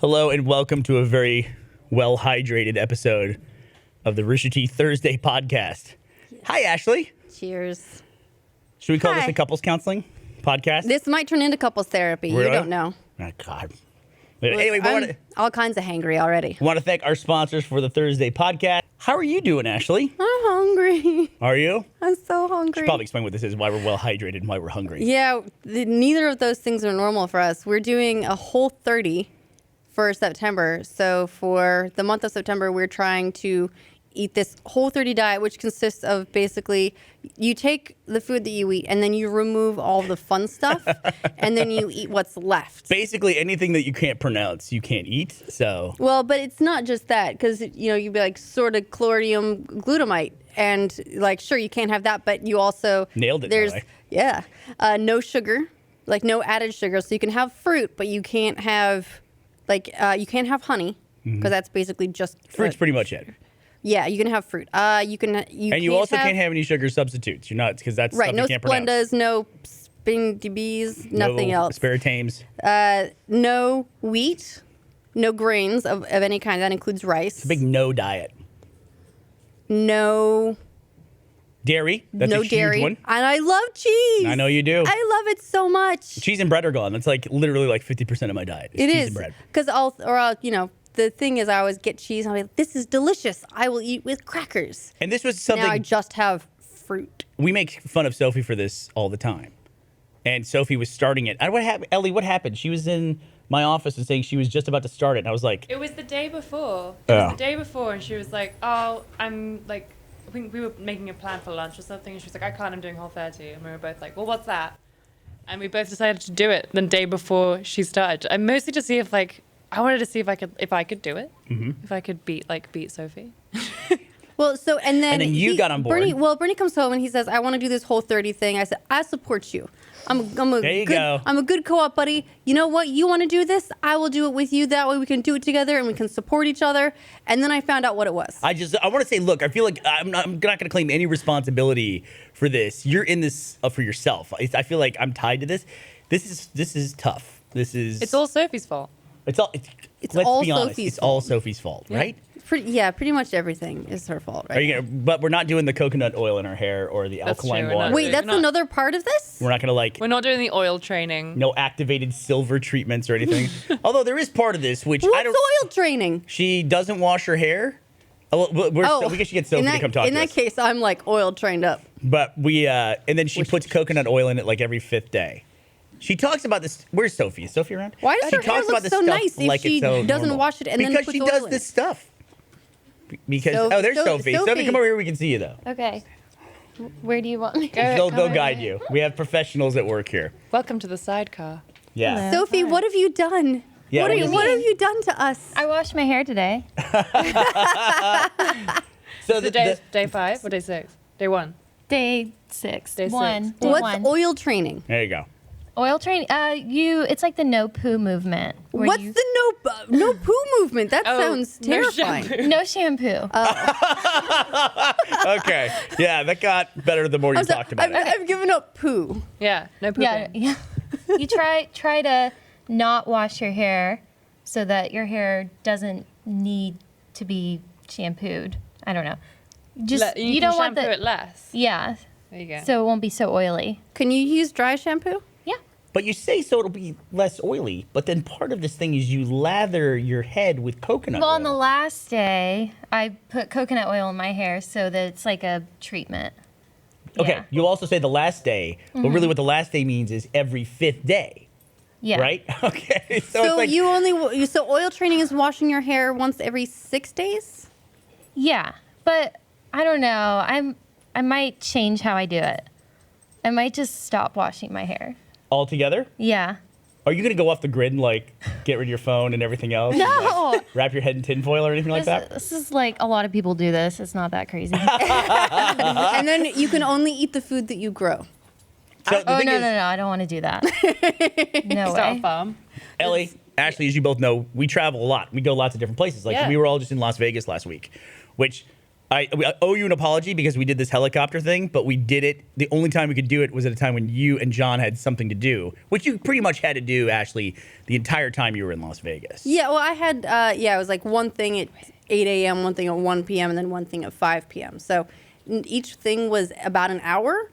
Hello and welcome to a very well-hydrated episode of the Rooster Teeth Thursday podcast. Yes. Hi, Ashley. Cheers. Should we call this a couples counseling podcast? This might turn into couples therapy. Really? You don't know. Oh, God. Anyway, I'm all kinds of hangry already. We want to thank our sponsors for the Thursday podcast. How are you doing, Ashley? I'm hungry. Are you? I'm so hungry. Should probably explain what this is, why we're well-hydrated and why we're hungry. Yeah, neither of those things are normal for us. We're doing a Whole30 for September. So for the month of September, we're trying to eat this Whole30 diet, which consists of basically you take the food that you eat and then you remove all the fun stuff and then you eat what's left. Basically anything that you can't pronounce, you can't eat. So well, but it's not just that, because you'd be like sort of chlorium glutamate, and like sure you can't have that, but you also nailed it. There's no sugar, like no added sugar, so you can have fruit, but you can't have you can't have honey because that's basically just fruit's pretty much it. Yeah, you can have fruit. You also can't have any sugar substitutes. You're not, because that's right. Stuff No you can't pronounce. Splendas, no Spindies, nothing else. Aspartames. No wheat, no grains of any kind. That includes rice. It's a big no diet. No dairy. That's no a huge dairy. one. And I love cheese. I know you do. I love it so much. Cheese and bread are gone. That's like literally like 50% of my diet. It cheese is. And bread. Because the thing is, I always get cheese. And I'm like, this is delicious. I will eat with crackers. And this was something. Now I just have fruit. We make fun of Sophie for this all the time. And Sophie was starting it. What happened? Ellie, what happened? She was in my office and saying she was just about to start it. And I was like. It was the day before. And she was like, oh, I'm like, I think we were making a plan for lunch or something. And she was like, I can't, I'm doing Whole30. And we were both like, well, what's that? And we both decided to do it the day before she started. And mostly to see if I wanted to see if I could do it. Mm-hmm. If I could beat Sophie. Well, and then you got on board. Bernie comes home and he says, I want to do this Whole30 thing. I said, I support you. I'm a good co-op buddy. You know what? You want to do this? I will do it with you. That way we can do it together and we can support each other. And then I found out what it was. I want to say, look, I feel like I'm not going to claim any responsibility for this. You're in this for yourself. I feel like I'm tied to this. This is tough. It's all Sophie's fault. Let's all be honest. Sophie's it's all Sophie's fault, yeah. right? Pretty much everything is her fault, right? But we're not doing the coconut oil in our hair or the alkaline true, water. Wait, that's another part of this? We're not going to We're not doing the oil training. No activated silver treatments or anything. Although there is part of this, which What's oil training? She doesn't wash her hair. We should get Sophie to come talk to us. In that case, I'm like oil trained up. But and then she puts coconut oil in it like every 5th day. She talks about this. Where's Sophie? Is Sophie around? Why does her hair look so nice if she doesn't wash it and then puts oil in it? Because she does this stuff. There's Sophie. Sophie, come over here. We can see you though. Okay. Where do you want me to go? They'll guide you. We have professionals at work here. Welcome to the sidecar. Yeah. Hello. Sophie, what have you done? Yeah, what have you done to us? I washed my hair today. So day 5 or day 6? Day 1. Day 6. Day 6. What's oil training? There you go. Oil training. It's like the no poo movement. What's the no poo movement? That sounds terrifying. No shampoo. Okay. Yeah, that got better the more you talked about it. I've given up poo. Yeah, no pooping. Yeah. You try to not wash your hair so that your hair doesn't need to be shampooed. I don't know. You don't want it less. Yeah. There you go. So it won't be so oily. Can you use dry shampoo? Yeah. But you say so it'll be less oily, but then part of this thing is you lather your head with coconut oil. Well, on the last day, I put coconut oil in my hair so that it's like a treatment. Okay, Yeah. you also say the last day, but really what the last day means is every 5th day. Yeah. Right? Okay. So oil training is washing your hair once every 6 days? Yeah, but I don't know. I might change how I do it. I might just stop washing my hair. Altogether? Yeah. Are you going to go off the grid and get rid of your phone and everything else? No. And, wrap your head in tinfoil or anything like that? This is like a lot of people do this. It's not that crazy. And then you can only eat the food that you grow. So no. I don't want to do that. No Start way. a farm. Ellie, Ashley, as you both know, we travel a lot. We go lots of different places. We were all just in Las Vegas last week, which we owe you an apology because we did this helicopter thing, but we did it. The only time we could do it was at a time when you and John had something to do, which you pretty much had to do, Ashley, the entire time you were in Las Vegas. Yeah, well, I had, it was like one thing at 8 a.m., one thing at 1 p.m., and then one thing at 5 p.m. So each thing was about an hour,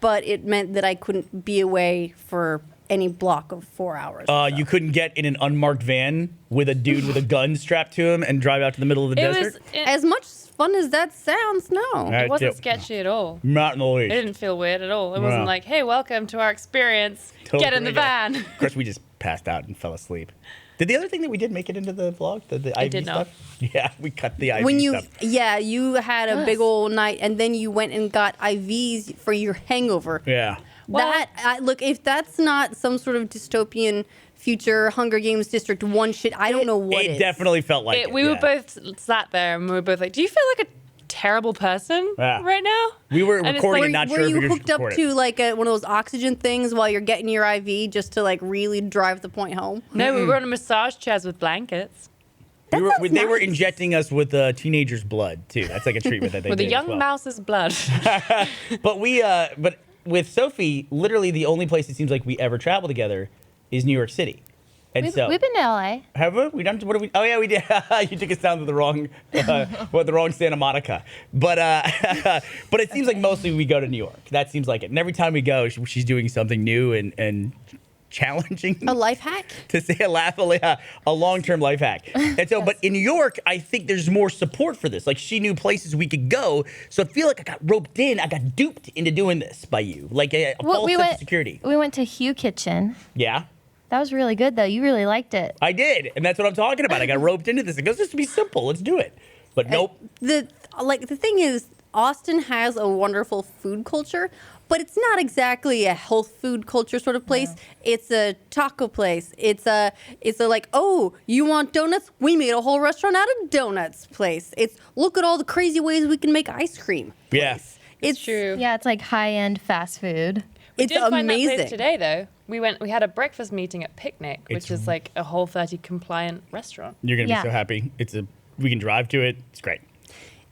but it meant that I couldn't be away for any block of 4 hours. You couldn't get in an unmarked van with a dude with a gun strapped to him and drive out to the middle of the desert? As much fun as that sounds, no. It wasn't sketchy at all. Not in the least. It didn't feel weird at all. It wasn't like, hey, welcome to our experience. Totally Get in the van. Of course, we just passed out and fell asleep. Did the other thing that we did make it into the vlog? The IV did not. stuff? Yeah, we cut the IV When you, stuff. yeah, you had a big old night, and then you went and got IVs for your hangover. Yeah. Well- Look, if that's not some sort of dystopian future Hunger Games District 1 shit, I don't know what It is. definitely felt like it. We were both sat there and we were both like, do you feel like a terrible person right now? We were And it's recording like- and not Were sure if you we were hooked up record to like one of those oxygen things while you're getting your IV just to like really drive the point home? No, we were on massage chairs with blankets. They were nice. injecting us with teenagers' blood too. That's like a treatment that they With did a young as well. mouse's blood. But but with Sophie, literally the only place it seems like we ever travel together is New York City. And We've so been to LA. have we done? What have we? Oh yeah, we did. You took us down to the wrong, the wrong Santa Monica. But but it seems like mostly we go to New York. That seems like it. And every time we go, she's doing something new and challenging. A life hack? To say a long-term life hack. And so, but in New York, I think there's more support for this. Like she knew places we could go. So I feel like I got roped in. I got duped into doing this by you. Like a false sense of security. We went to Hugh Kitchen. Yeah. That was really good, though. You really liked it. I did. And that's what I'm talking about. I got roped into this. It goes, this to be simple. Let's do it. But nope. The thing is, Austin has a wonderful food culture, but it's not exactly a health food culture sort of place. No. It's a taco place. It's a like, oh, you want donuts? We made a whole restaurant out of donuts place. It's look at all the crazy ways we can make ice cream. Yes. Yeah. It's true. Yeah, it's like high-end fast food. It's did find amazing. that place today, though. We had a breakfast meeting at Picnic, which is like a Whole30 compliant restaurant. You're gonna be so happy. We can drive to it. It's great.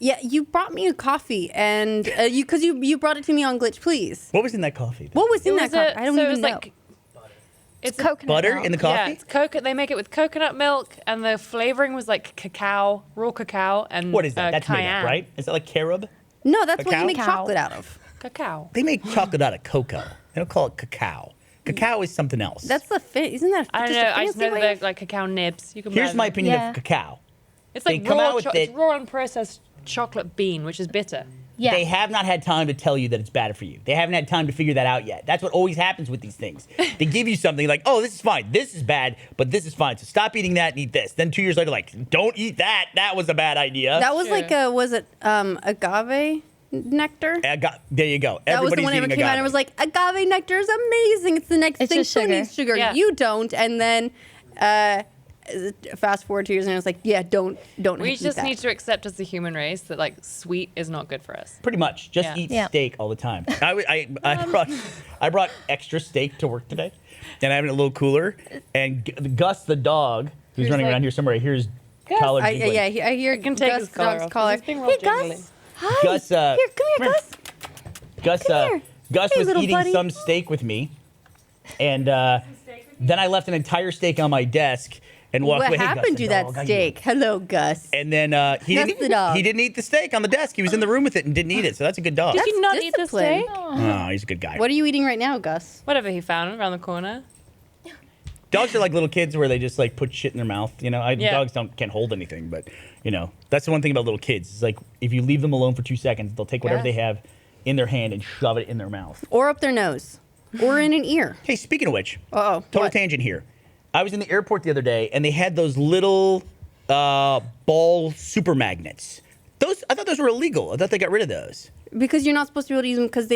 Yeah, you brought me a coffee, and you brought it to me on Glitch, please. What was in that coffee? What was in that coffee? I don't even know. Like, it's coconut butter milk. in the coffee? Yeah, it's they make it with coconut milk, and the flavoring was like cacao, raw cacao, and What is that? That's made cayenne. up, right? Is that like carob? No, that's what Cacao? you make Cacao. chocolate out of. Cacao. They make chocolate out of cocoa. They don't call it cacao. Cacao is something else. That's the isn't that I don't just know. a I just fancy know way that of- they're like cacao nibs. You can Here's buy my them. opinion Yeah. of cacao. It's like they come out with it's raw unprocessed chocolate bean, which is bitter. Yeah. They have not had time to tell you that it's bad for you. They haven't had time to figure that out yet. That's what always happens with these things. They give you something like, oh, this is fine. This is bad, but this is fine. So stop eating that and eat this. Then 2 years later, like, don't eat that. That was a bad idea. That was Sure. like was it agave nectar? There you go. That was the Everybody's one that eating came out and agave. it was like, agave nectar is amazing. It's the next It's thing. just Who sugar. needs sugar? Yeah. You don't. And then fast forward 2 years and I was like, yeah, don't We eat just that. need to accept as the human race that like sweet is not good for us. Pretty much. Just Yeah. eat Yeah. steak all the time. I brought extra steak to work today, and I have it in a little cooler. And Gus the dog, who's Who's running like- around here somewhere, I hear his Gus? collar I jiggling. hear can take Gus his the collar dog's off, 'cause collar. he's being real Hey, jiggly. Gus. Hi. Gus, come here, come here. Gus. Gus, here. Gus Hey, was little eating buddy. some steak with me, and then I left an entire steak on my desk and walked What away. Hey, Gus, happened the to that dog, I steak? Hello, Gus. And then he Gus didn't. the dog. He didn't eat the steak on the desk. He was in the room with it and didn't eat it. So that's a good dog. Did you not That's eat the discipline. steak? Oh, he's a good guy. What are you eating right now, Gus? Whatever he found around the corner. Dogs are like little kids where they just like put shit in their mouth. You know, Yeah. dogs can't hold anything, but you know that's the one thing about little kids. It's like if you leave them alone for 2 seconds, they'll take whatever Yeah. they have in their hand and shove it in their mouth. Or up their nose. Or in an ear. Hey, speaking of which, Uh-oh. total What? tangent here. I was in the airport the other day and they had those little ball super magnets. I thought those were illegal. I thought they got rid of those. Because you're not supposed to be able to use them because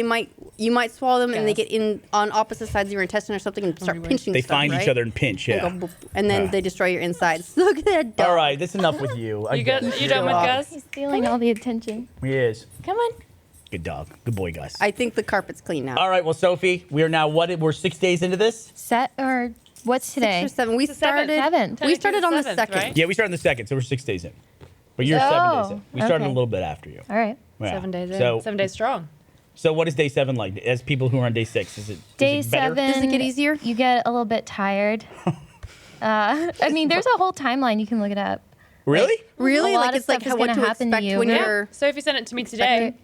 you might swallow them and they Yeah. get in on opposite sides of your intestine or something and start Anyway. pinching They stuff, find right? each other and pinch. Yeah. And, go boop, and then Yeah. they destroy your insides. Look at that dog. All right, that's enough with you. I You get got it. you done with Dog. Gus? He's stealing all the attention. He is. Come on. Good dog. Good boy, Gus. I think the carpet's clean now. All right, well, Sophie, we are now we're 6 days into this. Set or what's today? 6 or 7. We It's the seventh. started. Seventh. We started on the Technically the second. seventh, right? Yeah, we started on the second, so we're 6 days in. But you're 7 days in. Oh, We started a okay. little bit after you. All right. Yeah. 7 days in. So, 7 days strong. so what is day 7 like? As people who are on day 6, is it Day is it better? 7. Does it get easier? You get a little bit tired. I mean, there's a whole timeline. You can look it up. Really? Really? A lot Like of it's like stuff is what gonna to happen to expect you. when Yeah. you're. So if you send it to me today,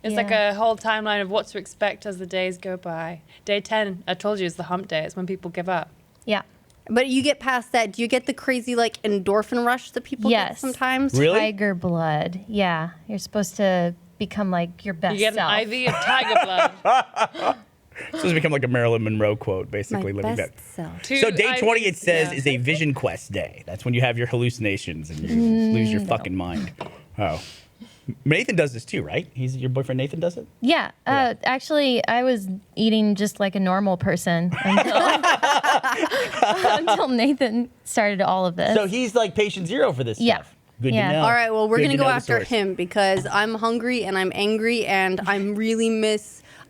it's like Yeah. a whole timeline of what to expect as the days go by. Day 10, I told you, is the hump day. It's when people give up. Yeah. But you get past that. Do you get the crazy like endorphin rush that people get Yes. sometimes? Really? Tiger blood. Yeah. You're supposed to become like your best You get self. an IV of tiger blood. So it's become like a Marilyn Monroe quote, My basically living best that. self. Two So day 20, it IVs, says, yeah. is a vision quest day. That's when you have your hallucinations and you lose your fucking mind. Oh. Nathan does this too, right? Your boyfriend Nathan does it? Yeah. Actually, I was eating just like a normal person until Nathan started all of this. So he's like patient zero for this Yeah. stuff. Good Yeah. to know. All right, well, we're Good going to to go know the after source. him because I'm hungry and I'm angry and I'm really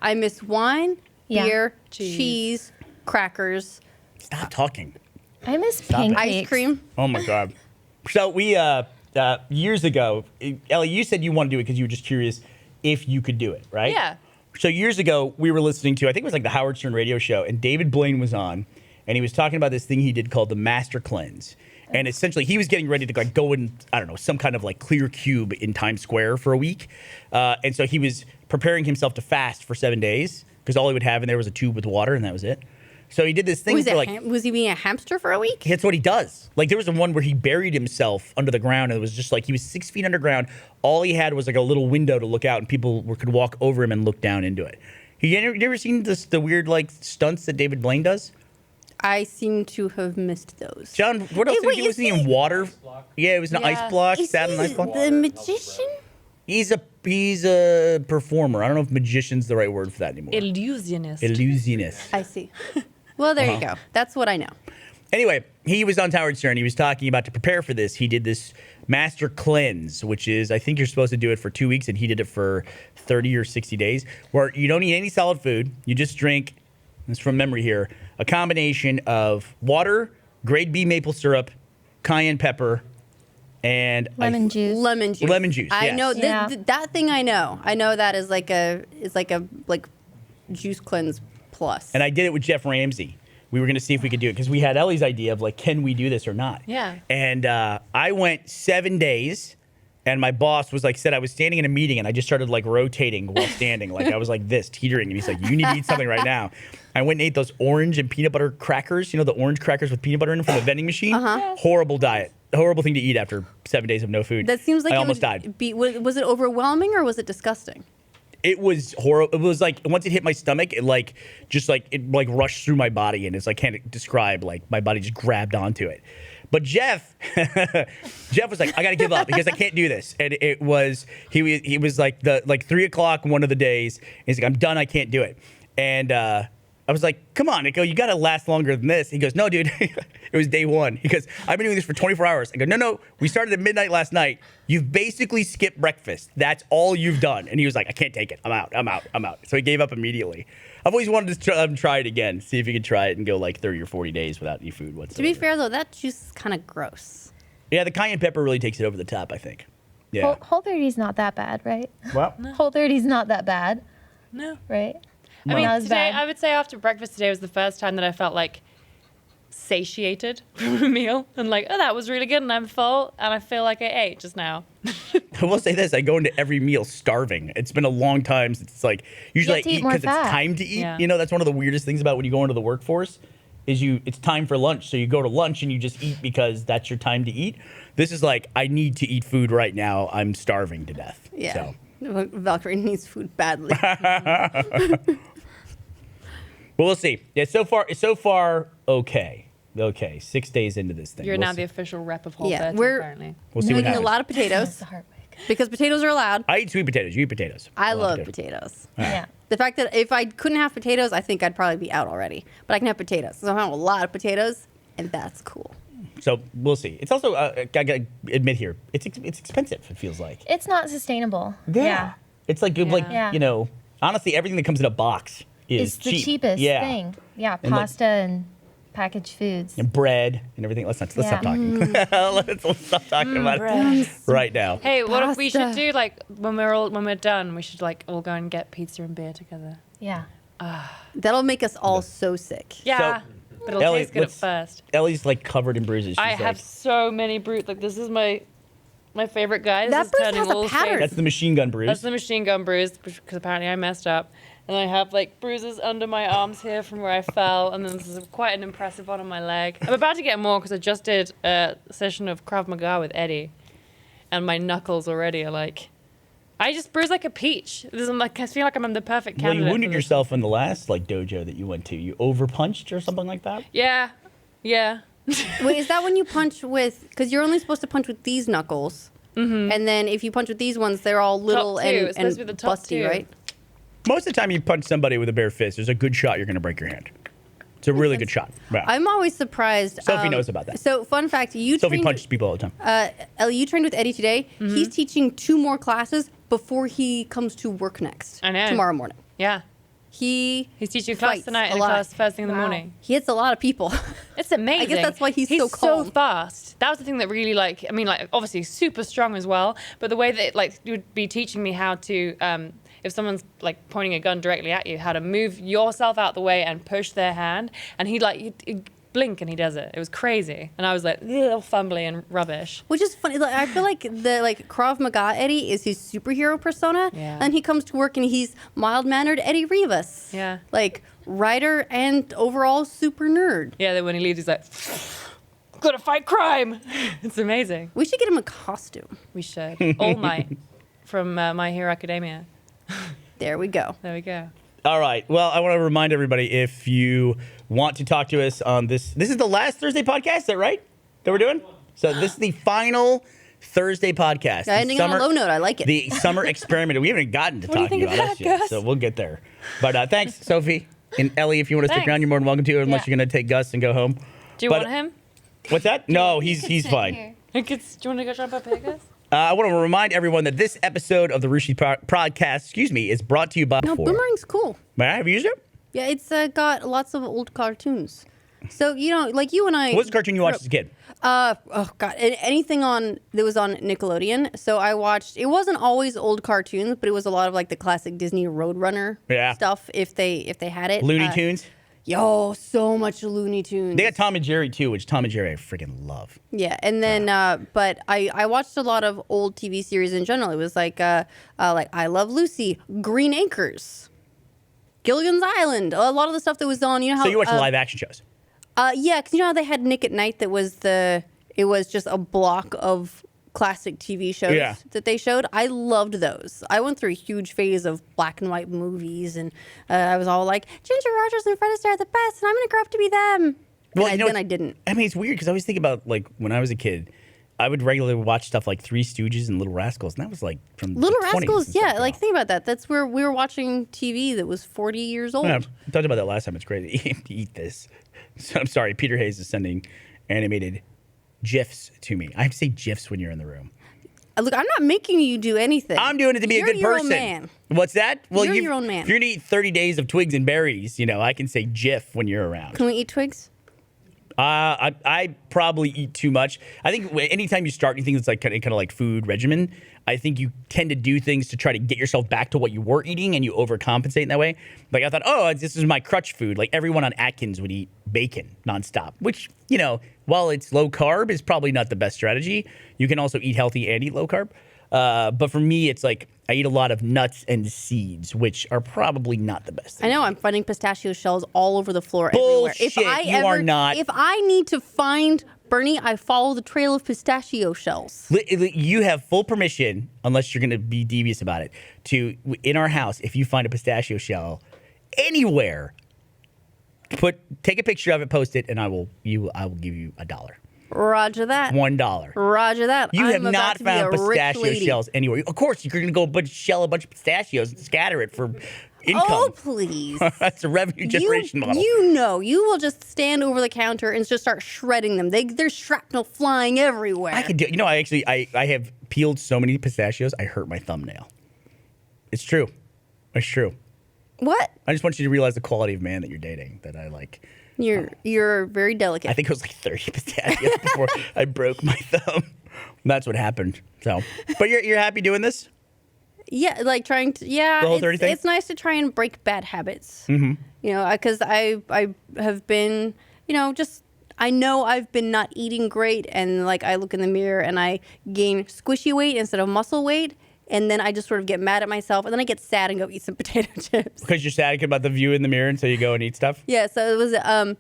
I miss wine, Yeah. beer, Cheese. cheese, crackers, Stop talking. I miss it. pancakes. ice cream. Oh my God. So we, years ago, Ellie, you said you want to do it because you were just curious if you could do it, right? Yeah. So years ago, we were listening to, I think it was like the Howard Stern radio show, and David Blaine was on, and he was talking about this thing he did called the Master Cleanse. And essentially, he was getting ready to like go in, I don't know, some kind of like clear cube in Times Square for a week. And so he was preparing himself to fast for 7 days because all he would have in there was a tube with water, and that was it. So he did this thing Was, for like, was he being a hamster for a week? that's what he does. Like there was the one where he buried himself under the ground, and it was just like he was 6 feet underground. All he had was like a little window to look out, and people could walk over him and look down into it. You ever seen the weird like stunts that David Blaine does? I seem to have missed those. John, what else Hey, did wait, he do? Was is he in he- water? Yeah, it was an Yeah. ice block. Is Sat on an he ice block. the magician? He's a performer. I don't know if magician's the right word for that anymore. Illusionist. Illusionist. I see. Well, there you go. That's what I know. Anyway, he was on Howard Stern. He was talking about to prepare for this. He did this master cleanse, which is, I think you're supposed to do it for 2 weeks, and he did it for 30 or 60 days, where you don't eat any solid food. You just drink, this is from memory here, a combination of water, grade B maple syrup, cayenne pepper, and Lemon juice. Lemon juice. Lemon juice, I yes. know Yeah. that thing. I know. I know that is like a juice cleanse plus. And I did it with Jeff Ramsey. We were going to see if we could do it because we had Ellie's idea of like, can we do this or not? Yeah. And I went 7 days, and my boss was like, said I was standing in a meeting, and I just started like rotating while standing, like I was like this, teetering, and he's like, you need to eat something right now. I went and ate those orange and peanut butter crackers, you know, the orange crackers with peanut butter in them from the vending machine. Horrible diet, horrible thing to eat after 7 days of no food. that seems like I it almost would died. Be, was it overwhelming or was it disgusting? It was horrible. It was like once it hit my stomach, it like just like it like rushed through my body, and it's like can't describe. Like my body just grabbed onto it. But Jeff, Jeff was like, I gotta give up because I can't do this. And it was he was like 3 o'clock one of the days. He's like, I'm done. I can't do it. And I was like, come on. I go, you gotta last longer than this. He goes, no, dude. It was day one. He goes, I've been doing this for 24 hours. I go, no. We started at midnight last night. You've basically skipped breakfast. That's all you've done. And he was like, I can't take it. I'm out. So he gave up immediately. I've always wanted to try it again. See if you could try it and go like 30 or 40 days without any food whatsoever. To be fair though, that juice is kind of gross. Yeah, the cayenne pepper really takes it over the top, I think. Yeah. Whole 30 is not that bad, right? Well, Whole 30 is not that bad, No. right? I mean, Not as today, bad. I would say after breakfast today was the first time that I felt like satiated from a meal and like, oh, that was really good and I'm full and I feel like I ate just now. I will say this: I go into every meal starving. It's been a long time since it's like usually I to eat eat more because it's fat. time to eat. Yeah. You know, that's one of the weirdest things about when you go into the workforce is it's time for lunch. So you go to lunch and you just eat because that's your time to eat. This is like I need to eat food right now. I'm starving to death. Yeah. So. Valkyrie needs food badly. Well, we'll see. Yeah, so far okay. Okay, 6 days into this thing. You're We'll now see. the official rep of Whole Yeah, 30 we're- apparently. We'll see what Eating a happens. lot of potatoes It's a hard week. because potatoes are allowed. I eat sweet potatoes. You eat potatoes. I love love potatoes. Yeah. The fact that if I couldn't have potatoes, I think I'd probably be out already. But I can have potatoes. So I have a lot of potatoes, and that's cool. So we'll see. It's also I gotta admit here, it's expensive. It feels like. It's not sustainable. Yeah. It's like Yeah. you know, honestly, everything that comes in a box is It's the cheap. cheapest Yeah. thing. Yeah, And, like- pasta and packaged foods. And bread and everything. Let's stop talking. let's stop talking about it right now. Hey, what if we Pasta. should do like when we're done? We should like all go and get pizza and beer together. Yeah. That'll make us all so sick. Yeah, but it'll Ellie, taste good at first. Ellie's like covered in bruises. She's I like, have so many bruises. Like this is my favorite guy. This That is bruise turning has a all pattern. shapes. That's the machine gun bruise. That's the machine gun bruise because apparently I messed up. And I have like bruises under my arms here from where I fell, and then this is quite an impressive one on my leg. I'm about to get more because I just did a session of Krav Maga with Eddie, and my knuckles already are like, I just bruise like a peach. This is like I feel like I'm the perfect Well, candidate. you wounded for this. yourself in the last like dojo that you went to. You overpunched or something like that. Yeah. Wait, is that when you punch with? Because you're only supposed to punch with these knuckles, and then if you punch with these ones, they're all little Top two. and, It's supposed and to be the top busty, two. right? Most of the time, you punch somebody with a bare fist. There's a good shot you're going to break your hand. It's a really good shot. Yeah. I'm always surprised. Sophie knows about that. So, fun fact: you Sophie trained, punches people all the time. Ellie, you trained with Eddie today. He's teaching 2 more classes before he comes to work next. I know. Tomorrow morning. Yeah. He's He's teaching a class fights tonight a and a lot. class first thing in the Wow. morning. He hits a lot of people. It's amazing. that's why he's so calm. fast. That was the thing that really like. I mean, like obviously super strong as well. But the way that like you would be teaching me how to, if someone's like pointing a gun directly at you, how to move yourself out the way and push their hand, and he'd blink and he does it. It was crazy, and I was like little fumbly and rubbish. Which is funny. Like, I feel like the Krav Maga Eddie is his superhero persona, Yeah. and he comes to work and he's mild mannered Eddie Rivas. Yeah. Like writer and overall super nerd. Yeah. Then when he leaves, he's like, "Gotta fight crime." It's amazing. We should get him a costume. We should. All Might from My Hero Academia. There we go. There we go. All right. Well, I want to remind everybody if you want to talk to us on this. This is the last Thursday podcast, is that right? That we're doing? So this is the final Thursday podcast. The Ending on a low note. I like it. The summer experiment. We haven't gotten to What do you talking think of about that, us yet, Gus? so we'll get there. But thanks, Sophie and Ellie. If you want to stick Thanks. around, you're more than welcome to, unless Yeah. you're going to take Gus and go home. Do you But- want him? What's that? No, he's fine. Here. Do you want to go jump up here, Gus? I want to remind everyone that this episode of the Rooster podcast, is brought to you by. no, Boomerang's cool. May I have used it? Yeah, it's got lots of old cartoons. So, like you and I. What's the cartoon you watched as a kid? Oh God! Anything that was on Nickelodeon. So I watched. It wasn't always old cartoons, but it was a lot of like the classic Disney Roadrunner stuff. If they had it. Looney Tunes. Yo, so much Looney Tunes. They got Tom and Jerry too, which Tom and Jerry I freaking love. Yeah, and then but I watched a lot of old TV series in general. It was like I Love Lucy, Green Acres, Gilligan's Island. A lot of the stuff that was on. You know how So you watch the live action shows? Yeah, because you know how they had Nick at Night. It was just a block of classic TV shows that they showed. I loved those. I went through a huge phase of black and white movies, and I was all like, Ginger Rogers and Fred Astaire are the best, and I'm going to grow up to be them. Well, And then I didn't. I mean, it's weird because I always think about like when I was a kid, I would regularly watch stuff like Three Stooges and Little Rascals, and that was like from Little the 20s Rascals, and yeah. stuff, Like, you think about that. That's where we were watching TV that was 40 years old. know? Yeah, I talked about that last time. It's crazy to eat this. So, I'm sorry. Peter Hayes is sending animated GIFs to me. I have to say GIFs when you're in the room. Look, I'm not making you do anything. I'm doing it to be You're a good your person. Own man. What's that? Well, You're your own man. If you're gonna eat 30 days of twigs and berries, I can say GIF when you're around. Can we eat twigs? I probably eat too much. I think anytime you start anything that's like kind of like food regimen, I think you tend to do things to try to get yourself back to what you were eating, and you overcompensate in that way. Like I thought, this is my crutch food. Like everyone on Atkins would eat bacon nonstop, which while it's low carb, is probably not the best strategy. You can also eat healthy and eat low carb. But for me, it's like I eat a lot of nuts and seeds, which are probably not the best thing. I know I'm finding pistachio shells all over the floor Bullshit, everywhere. you are not. If I need to find Burnie, I follow the trail of pistachio shells. You have full permission, unless you're going to be devious about it, to in our house. If you find a pistachio shell anywhere, take a picture of it, post it, and I will give you $1. Roger that. $1. Roger that. You I'm have about not to be found a rich pistachio lady. shells anywhere. Of course, you're going to go shell a bunch of pistachios and scatter it for income. Oh, please. That's a revenue generation model. You will just stand over the counter and just start shredding them. There's shrapnel flying everywhere. I could do. I have peeled so many pistachios. I hurt my thumbnail. It's true. It's true. What? I just want you to realize the quality of man that you're dating. That I like. You're very delicate. I think it was like 30 pistachios before I broke my thumb. That's what happened. So, but you're happy doing this? Yeah, like trying to. Yeah, The whole 30 thing? it's nice to try and break bad habits. Mm-hmm. You know, because I have been, just I know I've been not eating great, and like I look in the mirror and I gain squishy weight instead of muscle weight, and then I just sort of get mad at myself, and then I get sad and go eat some potato chips. Because you're sad about the view in the mirror, and so you go and eat stuff. Yeah, so it was.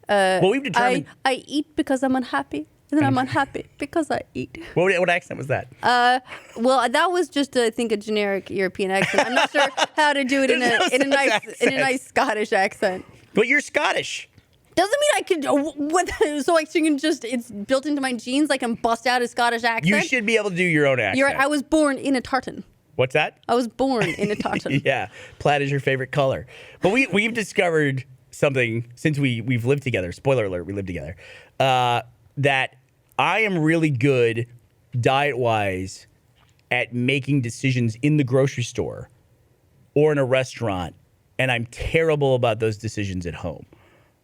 Well, we've determined. I eat because I'm unhappy. And then I'm unhappy because I eat. What accent was that? Well, that was just, I think, a generic European accent. I'm not sure how to do it in a nice Scottish accent. But you're Scottish. Doesn't mean I can. So I can just. It's built into my genes. I can bust out a Scottish accent. You should be able to do your own accent. You're right. I was born in a tartan. What's that? I was born in a tartan. Yeah, plaid is your favorite color. But we've discovered something since we've lived together. Spoiler alert: we lived together. That I am really good diet-wise at making decisions in the grocery store or in a restaurant, and I'm terrible about those decisions at home.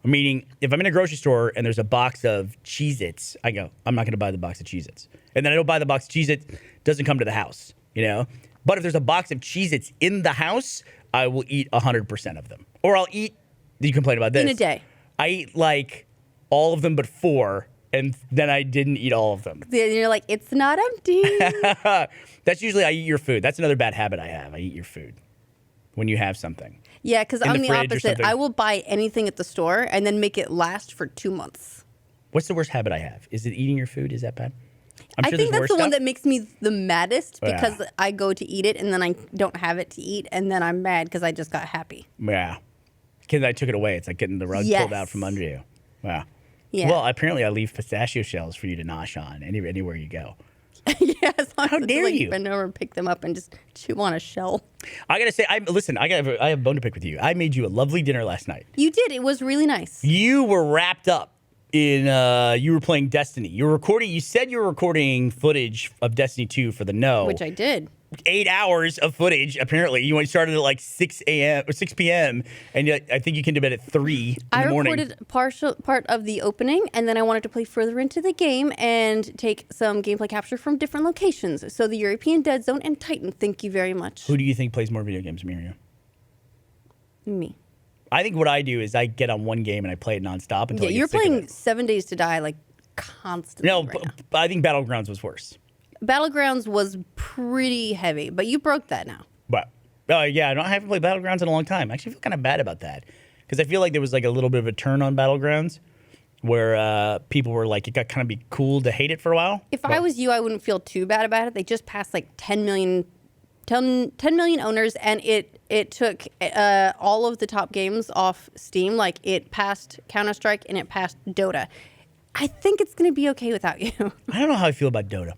Meaning, if I'm in a grocery store and there's a box of Cheez-Its, I go, I'm not going to buy the box of Cheez-Its. And then I don't buy the box of Cheez-Its, doesn't come to the house, But if there's a box of Cheez-Its in the house, I will eat 100% of them. Or I'll eat, you complain about this. In a day. I eat like all of them but 4, and then I didn't eat all of them. And you're like, it's not empty. That's usually I eat your food. That's another bad habit I have. I eat your food when you have something. Yeah, because In I'm the the fridge or opposite. something. I will buy anything at the store and then make it last for 2 months. What's the worst habit I have? Is it eating your food? Is that bad? I'm I sure think there's that's the worse one stuff. that makes me the maddest Yeah. because I go to eat it and then I don't have it to eat and then I'm mad because I just got happy. Yeah. Because I took it away. It's like getting the rug pulled out from under you. Yeah. Yeah. Well, apparently I leave pistachio shells for you to nosh on anywhere you go. Yeah, as long How as it's dare like you. bend over and pick them up and just chew on a shell. I gotta say, I have a bone to pick with you. I made you a lovely dinner last night. You did. It was really nice. You were wrapped up in you were playing Destiny. You were recording. You said you were recording footage of Destiny 2 for the No. Which I did. 8 hours of footage. Apparently, you started at like 6 a.m. or 6 p.m. and I think you came to bed at 3 in the morning. I recorded part of the opening, and then I wanted to play further into the game and take some gameplay capture from different locations. So the European Dead Zone and Titan. Thank you very much. Who do you think plays more video games, me or you? Me. I think what I do is I get on one game and I play it nonstop until I Yeah, get you're sick of playing it. 7 Days to Die like constantly. No, right now. I think Battlegrounds was worse. Battlegrounds was pretty heavy, but you broke that now. But yeah, I haven't played Battlegrounds in a long time. I actually feel kind of bad about that because I feel like there was like a little bit of a turn on Battlegrounds where people were like, it got kind of be cool to hate it for a while. If I was you, I wouldn't feel too bad about it. They just passed like 10 million owners, and it took all of the top games off Steam. Like it passed Counter-Strike and it passed Dota. I think it's going to be okay without you. I don't know how I feel about Dota.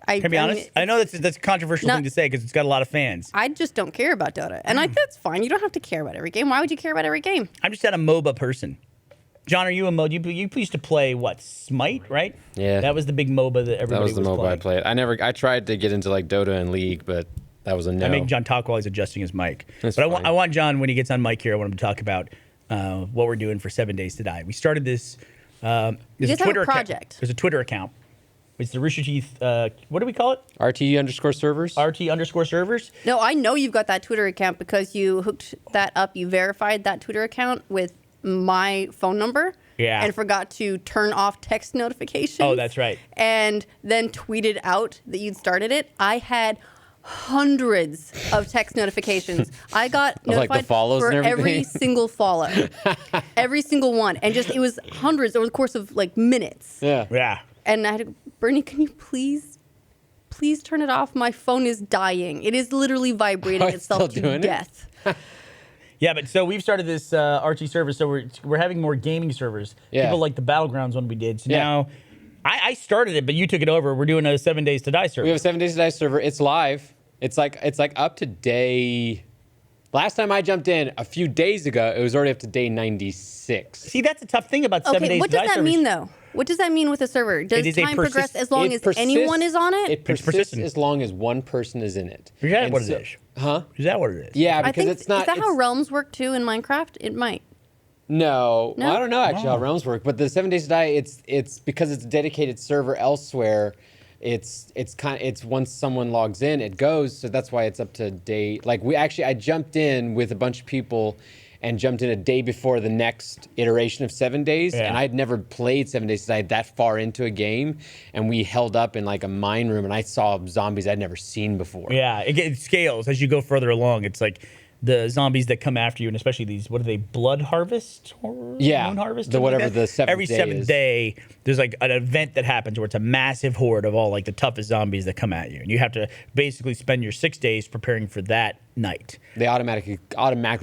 Can I be honest? I know that's a controversial thing to say because it's got a lot of fans. I just don't care about Dota. And that's fine. You don't have to care about every game. Why would you care about every game? I'm just not a MOBA person. John, are you a MOBA? You used to play, what, Smite, right? Yeah. That was the big MOBA that everybody was That was the MOBA I playing. played. I tried to get into like Dota and League, but that was a no. I make John talk while he's adjusting his mic. That's but fine. I want John, when he gets on mic here, I want him to talk about what we're doing for 7 Days to Die. We started this. There's guys have a Twitter project. There's a Twitter account. It's the Rooster Teeth. What do we call it? RT_servers. RT_servers. No, I know you've got that Twitter account because you hooked that up. You verified that Twitter account with my phone number. Yeah. And forgot to turn off text notifications. Oh, that's right. And then tweeted out that you'd started it. I had hundreds of text notifications. I got Of, like, the notified follows for and everything? every single follow. Every single one. And just, it was hundreds over the course of like minutes. Yeah. Yeah. And I had to, Burnie, can you please turn it off? My phone is dying. It is literally vibrating Oh, it's itself still to doing it? death. Yeah, but so we've started this RT server, so we're having more gaming servers. Yeah. People like the Battlegrounds one we did. So Yeah. now I started it, but you took it over. We're doing a 7 Days to Die server. We have a 7 Days to Die server. It's live. It's like up to day. Last time I jumped in a few days ago, it was already up to day 96. See, that's a tough thing about 7 Okay, Days what to Die does that servers. mean though? What does that mean with a server? Does is a time progress as long as anyone is on it? It persists persistent. as long as one person is in it. Is that And what so- it is? Huh? Is that what it is? Yeah, I because think it's not. is that how it's- realms work too in Minecraft? It might. No. No? Well, I don't know actually how realms work, but the 7 Days to Die, it's because it's a dedicated server elsewhere. It's once someone logs in, it goes. So that's why it's up to day. Like I jumped in with a bunch of people, and jumped in a day before the next iteration of 7 Days, and I'd never played 7 Days to Die that far into a game, and we held up in like a mine room, and I saw zombies I'd never seen before. Yeah, it scales as you go further along. It's like the zombies that come after you, and especially these, what are they, blood harvest? Or Yeah, moon harvest? the something like whatever that? the seventh Every day seventh is. day, there's like an event that happens where it's a massive horde of all like the toughest zombies that come at you. And you have to basically spend your 6 days preparing for that night. They automatically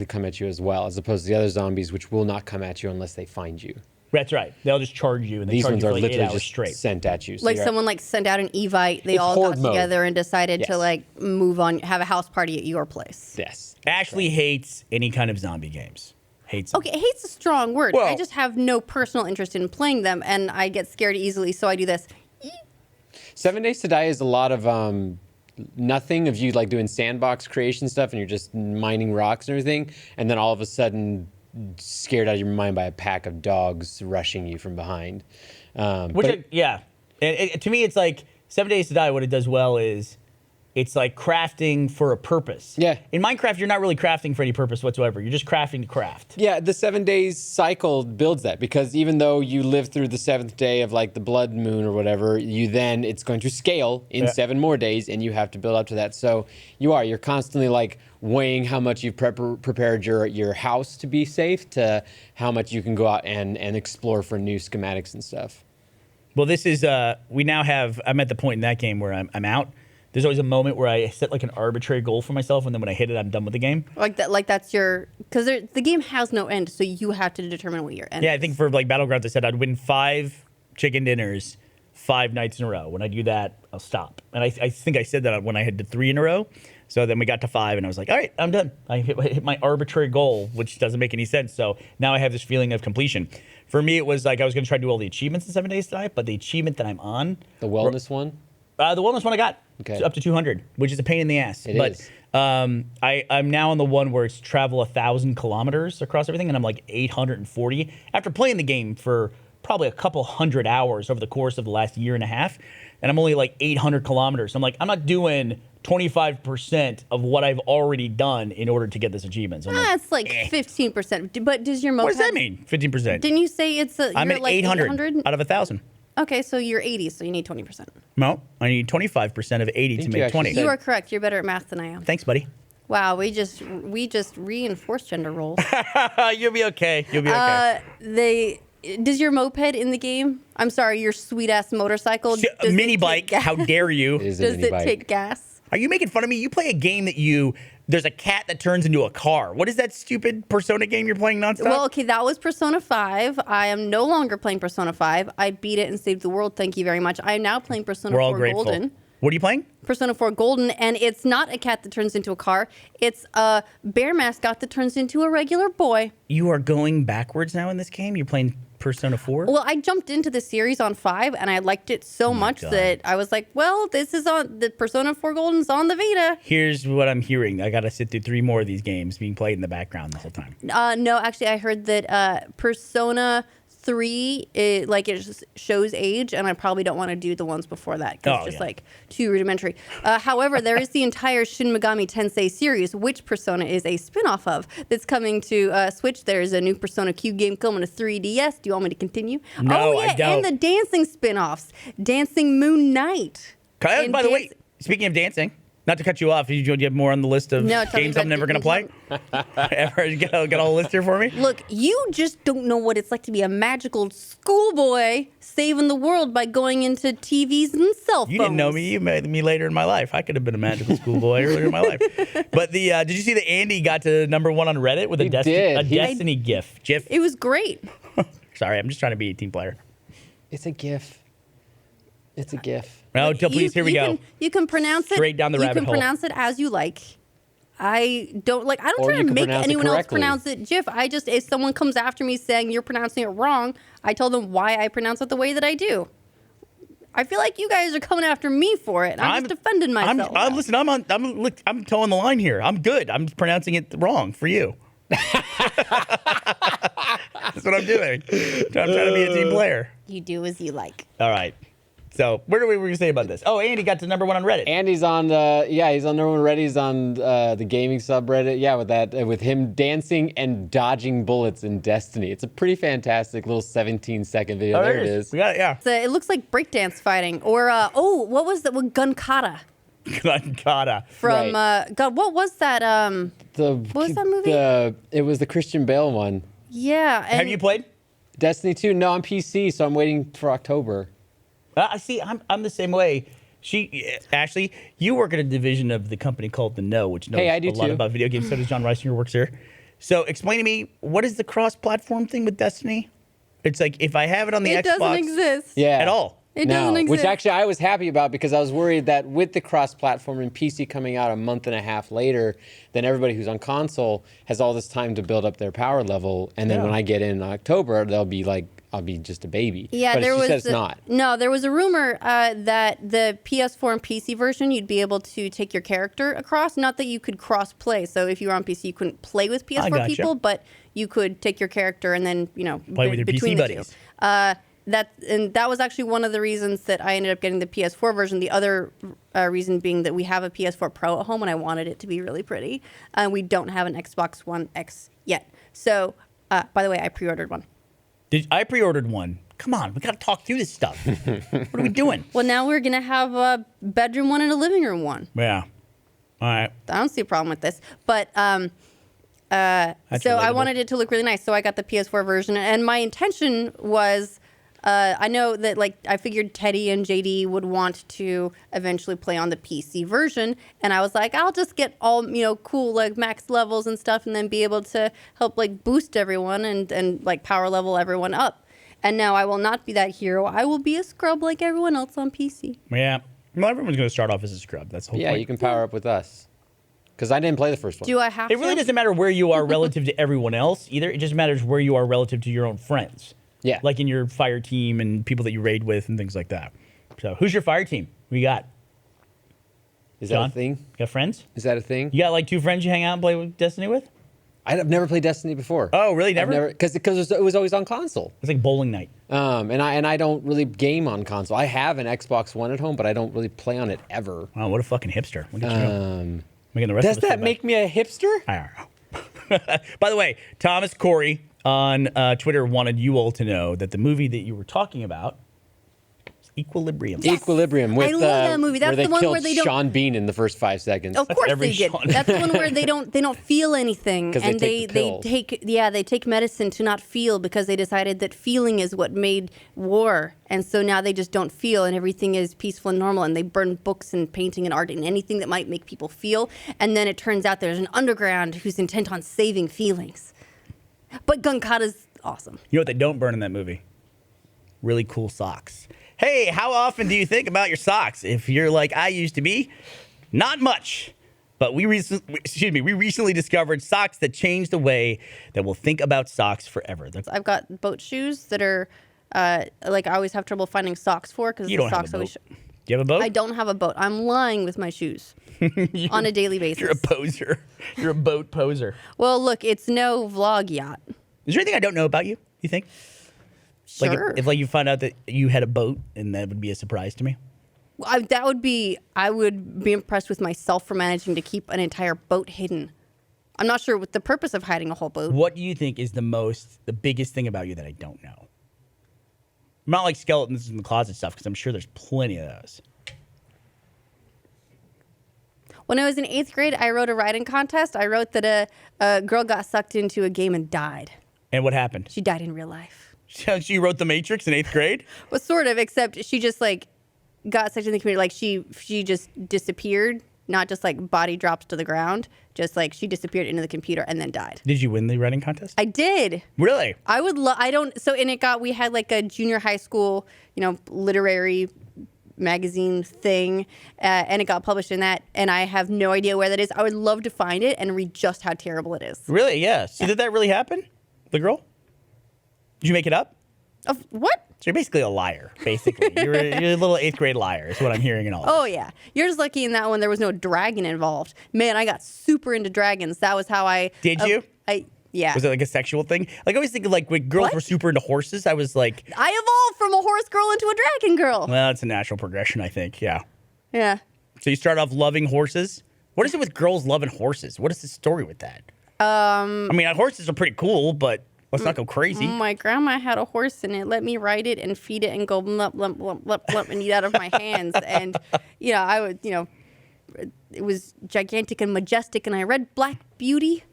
come at you as well, as opposed to the other zombies, which will not come at you unless they find you. That's right. They'll just charge you, and they These charge ones you are for like 8 literally hours just straight. sent at you. So Like you're- someone like sent out an Evite. They It's all horde got mode. together and decided to Yes. like move on, have a house party at your place. Yes. Ashley hates any kind of zombie games. Hates them. Okay, hate's a strong word. Well- I just have no personal interest in playing them, and I get scared easily, so I do this. 7 Days to Die is a lot of nothing of you like doing sandbox creation stuff, and you're just mining rocks and everything, and then all of a sudden scared out of your mind by a pack of dogs rushing you from behind. Yeah. And to me, it's like 7 Days to Die. What it does well is it's like crafting for a purpose. Yeah. In Minecraft, you're not really crafting for any purpose whatsoever. You're just crafting to craft. Yeah, the 7 days cycle builds that, because even though you live through the 7th day of like the blood moon or whatever, it's going to scale in 7 more days, and you have to build up to that. So you're constantly like weighing how much you've prepared your house to be safe to how much you can go out and explore for new schematics and stuff. Well, this is, I'm at the point in that game where I'm out. There's always a moment where I set like an arbitrary goal for myself, and then when I hit it, I'm done with the game. Like that, like that's your, because the game has no end, so you have to determine what your end. Yeah, I is. think for like Battlegrounds, I said I'd win 5 chicken dinners 5 nights in a row. When I do that, I'll stop. And I think I said that when I had 3 in a row. So then we got to 5, and I was like, all right, I'm done. I hit my arbitrary goal, which doesn't make any sense. So now I have this feeling of completion. For me, it was like I was going to try to do all the achievements in 7 Days to Die, but the achievement that I'm on, The wellness one? the wellness one I got, Okay. up to 200, which is a pain in the ass. It but is. I'm now on the one where it's travel 1,000 kilometers across everything, and I'm like 840 after playing the game for probably a couple hundred hours over the course of the last year and a half, and I'm only like 800 kilometers. I'm like, I'm not doing 25% of what I've already done in order to get this achievement. So I'm like, That's like 15%. But does your moped? what does that mean? 15%. Didn't you say it's I'm you're at like 800 out of 1,000. Okay, so you're 80, so you need 20%. No, I need 25% of 80 to think you make actually 20. said- You are correct. You're better at math than I am. Thanks, buddy. Wow, we just reinforced gender roles. You'll be okay. You'll be okay. Does your moped in the game? I'm sorry, your sweet ass motorcycle. A does it mini take bike. gas? How dare you? It is a Does mini it bike. take gas? Are you making fun of me? You play a game that there's a cat that turns into a car. What is that stupid Persona game you're playing nonstop? Well, okay, that was Persona 5. I am no longer playing Persona 5. I beat it and saved the world. Thank you very much. I am now playing Persona We're all 4 grateful. Golden. What are you playing? Persona 4 Golden, and it's not a cat that turns into a car. It's a bear mascot that turns into a regular boy. You are going backwards now in this game? You're playing Persona 4? Well, I jumped into the series on 5, and I liked it so much God. that I was like, well, this is on the Persona 4 Golden's on the Vita. Here's what I'm hearing. I got to sit through 3 more of these games being played in the background this whole time. No, actually, I heard that Persona 3, it shows age, and I probably don't want to do the ones before that because Oh, it's just yeah. like too rudimentary. However, there is the entire Shin Megami Tensei series, which Persona is a spin-off of, that's coming to Switch. There's a new Persona Q game coming to 3DS. Do you want me to continue? No, oh, yeah, I don't. and the dancing spin-offs. Dancing Moon Knight. And By the way, dance- speaking of dancing, not to cut you off, do you have more on the list of No, tell me games about I'm never going to play? Disney. Ever get a whole list here for me? Look, you just don't know what it's like to be a magical schoolboy saving the world by going into TVs and cell phones. You didn't know me. You met me later in my life. I could have been a magical schoolboy earlier in my life. But did you see that Andy got to #1 on Reddit with He a did. Destiny GIF? GIF. It was great. Sorry, I'm just trying to be a team player. It's a GIF. It's a GIF. No, please, here we go. You can pronounce it Straight down the rabbit You can hole. pronounce it as you like. I don't Or try you to can make pronounce it anyone else correctly. pronounce it GIF. If someone comes after me saying you're pronouncing it wrong, I tell them why I pronounce it the way that I do. I feel like you guys are coming after me for it. I'm just defending myself. Listen, I'm towing the line here. I'm good. I'm pronouncing it wrong for you. That's what I'm doing. I'm trying to be a team player. You do as you like. All right. So where were we going to say about this? Oh, Andy got to #1 on Reddit. Andy's on he's on #1 Reddit. He's on the gaming subreddit. Yeah, with him dancing and dodging bullets in Destiny. It's a pretty fantastic little 17-second video. Oh, there it is. We got it, yeah. It looks like breakdance fighting. Or, what was that? Gun Kata. Gun Kata. From, God, what was that? What was that movie? It was the Christian Bale one. Yeah. And Have you played? Destiny 2? No, on PC, so I'm waiting for October. I see. I'm the same way. Ashley, you work at a division of the company called The Know, which knows Hey, I do a lot too. about video games. So does John Reisinger, works here. So explain to me, what is the cross-platform thing with Destiny? It's like if I have it on the It Xbox doesn't exist. Yeah. at all. It No, doesn't exist. which actually I was happy about because I was worried that with the cross-platform and PC coming out a month and a half later, then everybody who's on console has all this time to build up their power level, and then Yeah. when I get in October, they'll be like, I'll be just a baby. Yeah, but there she was. said it's not. No, there was a rumor that the PS4 and PC version, you'd be able to take your character across. Not that you could cross play. So if you were on PC, you couldn't play with PS4 gotcha. people, but you could take your character and then Play with your between PC the buddies. two. That was actually one of the reasons that I ended up getting the PS4 version. The other reason being that we have a PS4 Pro at home, and I wanted it to be really pretty. We don't have an Xbox One X yet. So, by the way, I pre-ordered one. I pre-ordered one. Come on, we got to talk through this stuff. What are we doing? Well, now we're gonna have a bedroom one and a living room one. Yeah. All right. I don't see a problem with this, but so I relatable. wanted it to look really nice. So I got the PS4 version, and my intention was, I know that I figured Teddy and JD would want to eventually play on the PC version, and I was like, I'll just get all cool max levels and stuff, and then be able to help boost everyone and power level everyone up. And now I will not be that hero. I will be a scrub like everyone else on PC. Yeah. Well, everyone's going to start off as a scrub. That's the whole Yeah, point. you can power up with us. Because I didn't play the first one. Do I have to? It really doesn't matter where you are relative to everyone else either. It just matters where you are relative to your own friends. Yeah. Like in your fire team and people that you raid with and things like that. So who's your fire team? We got Is John? that a thing? You got friends? Is that a thing? You got 2 friends you hang out and play with Destiny with? I've never played Destiny before. Oh, really? Never? Because it was always on console. It's like bowling night. And I don't really game on console. I have an Xbox One at home, but I don't really play on it ever. Wow, what a fucking hipster. Look at you. Making the rest Does of us that feel make me a hipster? bad. I don't know. By the way, Thomas Corey on Twitter wanted you all to know that the movie that you were talking about is Equilibrium. Equilibrium with I love that movie. That's where they the one killed where they don't- Sean Bean in the first 5 seconds. Of course every they did. Sean. That's the one where they don't feel anything, 'Cause they and take the pills. they take medicine to not feel because they decided that feeling is what made war, and so now they just don't feel, and everything is peaceful and normal, and they burn books and painting and art and anything that might make people feel, and then it turns out there's an underground who's intent on saving feelings. But Gunkata's awesome. You know what they don't burn in that movie? Really cool socks. Hey, how often do you think about your socks? If you're like I used to be, not much. But we recently discovered socks that change the way that we'll think about socks forever. I've got boat shoes that are I always have trouble finding socks for because You the don't have socks a always. boat. Do you have a boat? I don't have a boat. I'm lying with my shoes on a daily basis. You're a poser. You're a boat poser. Well, look, it's no vlog yacht. Is there anything I don't know about you? You think? Sure. If you find out that you had a boat, and that would be a surprise to me. I would be impressed with myself for managing to keep an entire boat hidden. I'm not sure what the purpose of hiding a whole boat. What do you think is the biggest thing about you that I don't know? Not like skeletons in the closet stuff, because I'm sure there's plenty of those. When I was in 8th grade, I wrote a writing contest. I wrote that a girl got sucked into a game and died. And what happened? She died in real life. She wrote The Matrix in 8th grade? Well, sort of, except she just got sucked in the computer. She just disappeared, not just body dropped to the ground. Just she disappeared into the computer and then died. Did you win the writing contest? I did. Really? I would love. I don't. So we had a junior high school, literary magazine thing, and it got published in that. And I have no idea where that is. I would love to find it and read just how terrible it is. Really? Yeah. So did that really happen? The girl? Did you make it up? What? So you're basically a liar, basically. You're a little 8th grade liar is what I'm hearing in all Oh this. yeah, you're just lucky in that one. There was no dragon involved. Man, I got super into dragons. That was how I. Did you? Yeah. Was it like a sexual thing? Like I always think like when girls What? were super into horses, I was like, I evolved from a horse girl into a dragon girl. well, it's a natural progression, I think. Yeah. Yeah. So you start off loving horses. What is it with girls loving horses? What is the story with that? I mean, horses are pretty cool, but let's not go crazy. My grandma had a horse and it let me ride it and feed it and go lump, lump, lump, lump, lump and eat out of my hands. And, I would, it was gigantic and majestic. And I read Black Beauty.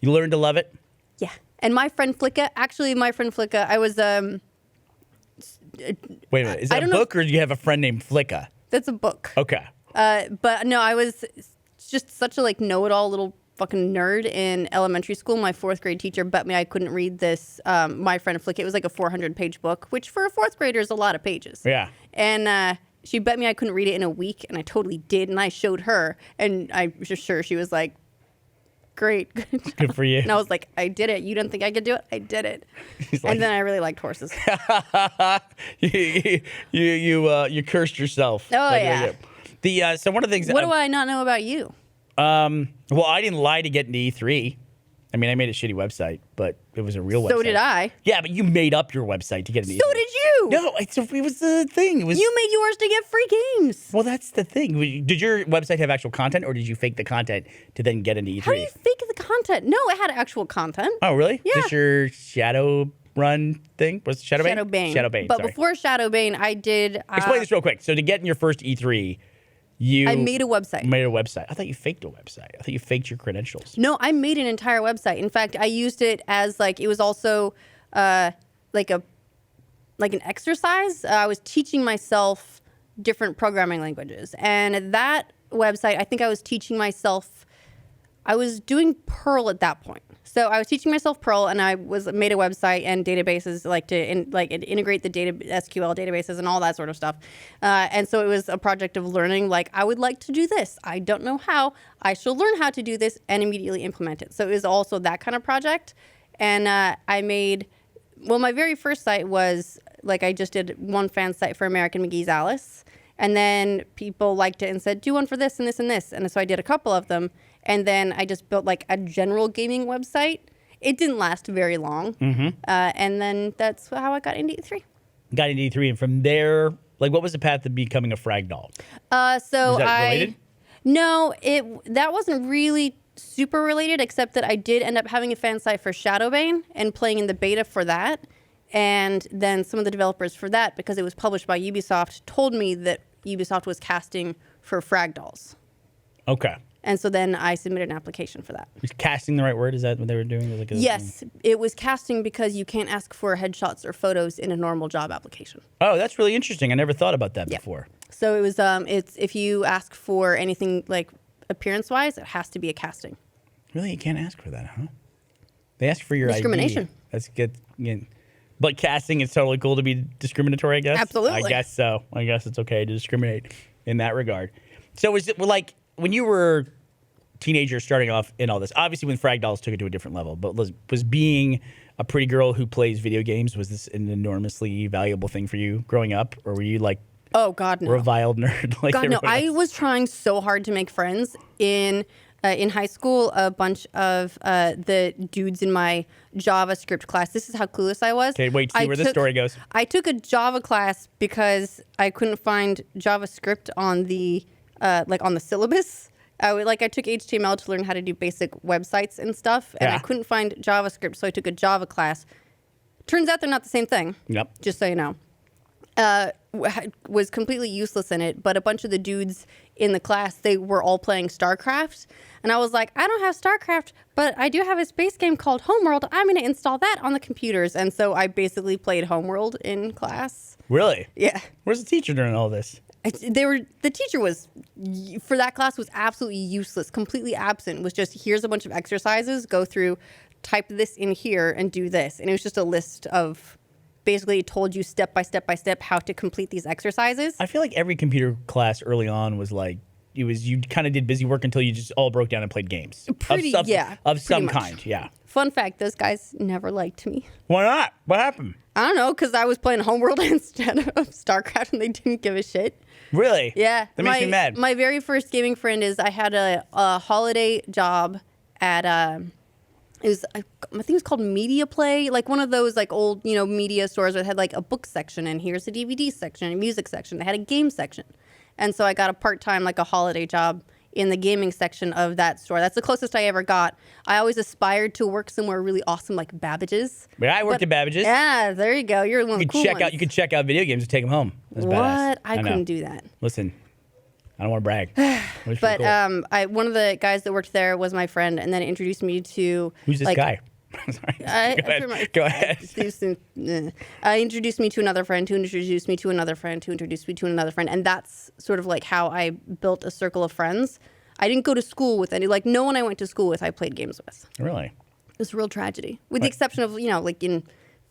You learned to love it? Yeah. And my friend Flicka, I was, Wait a minute. Is I that a don't know book or do you have a friend named Flicka? that's a book. Okay. But no, I was just such a know-it-all little fucking nerd in elementary school. My 4th grade teacher bet me I couldn't read this, My Friend Flick. It was like a 400-page book, which for a 4th grader is a lot of pages. Yeah. And she bet me I couldn't read it in a week, and I totally did. And I showed her, and I was just sure she was like, great. Good for you. And I was like, I did it. You didn't think I could do it? I did it. He's like, And then I really liked horses. you cursed yourself. Oh, Like, yeah. so one of the things. What do I not know about you? Well, I didn't lie to get into E3. I mean, I made a shitty website, but it was a real website. So did I. Yeah, but you made up your website to get into E3. So did you. No, it was the thing. It was. You made yours to get free games. Well, that's the thing. Did your website have actual content, or did you fake the content to then get into E3? How do you fake the content? No, it had actual content. Oh, really? Yeah. Is this your Shadow Run thing? Was it Shadowbane? Shadowbane. Shadowbane. But sorry. before Shadowbane, I did. Explain this real quick. So to get in your first E3, I made a website. Made a website. I thought you faked a website. I thought you faked your credentials. No, I made an entire website. In fact, I used it as it was also like an exercise. I was teaching myself different programming languages, and that website, I think I was teaching myself. I was doing Perl at that point. So I was teaching myself Perl, and I made a website and databases integrate the SQL databases and all that sort of stuff. And so it was a project of learning. I would like to do this. I don't know how. I shall learn how to do this and immediately implement it. So it was also that kind of project. And I made. Well, my very first site was I just did one fan site for American McGee's Alice, and then people liked it and said, "Do one for this and this and this." And so I did a couple of them. And then I just built a general gaming website. It didn't last very long. Mm-hmm. And then that's how I got into E3. Got into E3, and from there, what was the path to becoming a frag doll? So Was that related? No, that wasn't really super related, except that I did end up having a fan site for Shadowbane and playing in the beta for that. And then some of the developers for that, because it was published by Ubisoft, told me that Ubisoft was casting for frag dolls. Okay. And so then I submitted an application for that. Is casting the right word? Is that what they were doing? Yes, it was casting because you can't ask for headshots or photos in a normal job application. Oh, that's really interesting. I never thought about that before. So it was it's if you ask for anything appearance-wise, it has to be a casting. Really, you can't ask for that, huh? They ask for your Discrimination. ID. That's good. Yeah. But casting is totally cool to be discriminatory, I guess. Absolutely. I guess so. I guess it's okay to discriminate in that regard. So is it when you were teenagers starting off in all this, obviously when Frag Dolls took it to a different level, but was being a pretty girl who plays video games, was this an enormously valuable thing for you growing up? Or were you oh, God, no. a reviled nerd? God, no. everyone I else? was trying so hard to make friends in high school. A bunch of the dudes in my JavaScript class. This is how clueless I was. Okay, wait to see where the story goes. I took a Java class because I couldn't find JavaScript on the on the syllabus. I took HTML to learn how to do basic websites and stuff, and I couldn't find JavaScript, so I took a Java class. Turns out they're not the same thing. Yep. Just so you know. Was completely useless in it, but a bunch of the dudes in the class, they were all playing StarCraft, and I was like, I don't have StarCraft, but I do have a space game called Homeworld. I'm going to install that on the computers, and so I basically played Homeworld in class. Really? Yeah. Where's the teacher during all this? The teacher was, for that class, was absolutely useless, completely absent. Was just, here's a bunch of exercises, go through, type this in here, and do this. And it was just a list of, basically it told you step by step by step how to complete these exercises. I feel like every computer class early on was you kind of did busy work until you just all broke down and played games. Of some much. kind, yeah. Fun fact, those guys never liked me. Why not? What happened? I don't know, because I was playing Homeworld instead of StarCraft, and they didn't give a shit. Really? Yeah. That makes me mad. My very first gaming friend is I had a holiday job at It was, I think it was called Media Play, like one of those like old, media stores that had like a book section and here's a DVD section and a music section. They had a game section. And so I got a part-time, like a holiday job in the gaming section of that store. That's the closest I ever got. I always aspired to work somewhere really awesome like Babbage's. Yeah, I worked at Babbage's. Yeah, there you go. You're one of the cool ones. You could check out video games and take them home. That's What? badass. I know. couldn't do that. Listen, I don't want to brag. It was pretty But cool. one of the guys that worked there was my friend, and then introduced me to Who's this guy? Sorry. Go ahead. Introduced me to another friend, who introduced me to another friend, who introduced me to another friend, and that's sort of like how I built a circle of friends. I didn't go to school with any, like no one I went to school with I played games with. Really? It was a real tragedy, with the exception of like in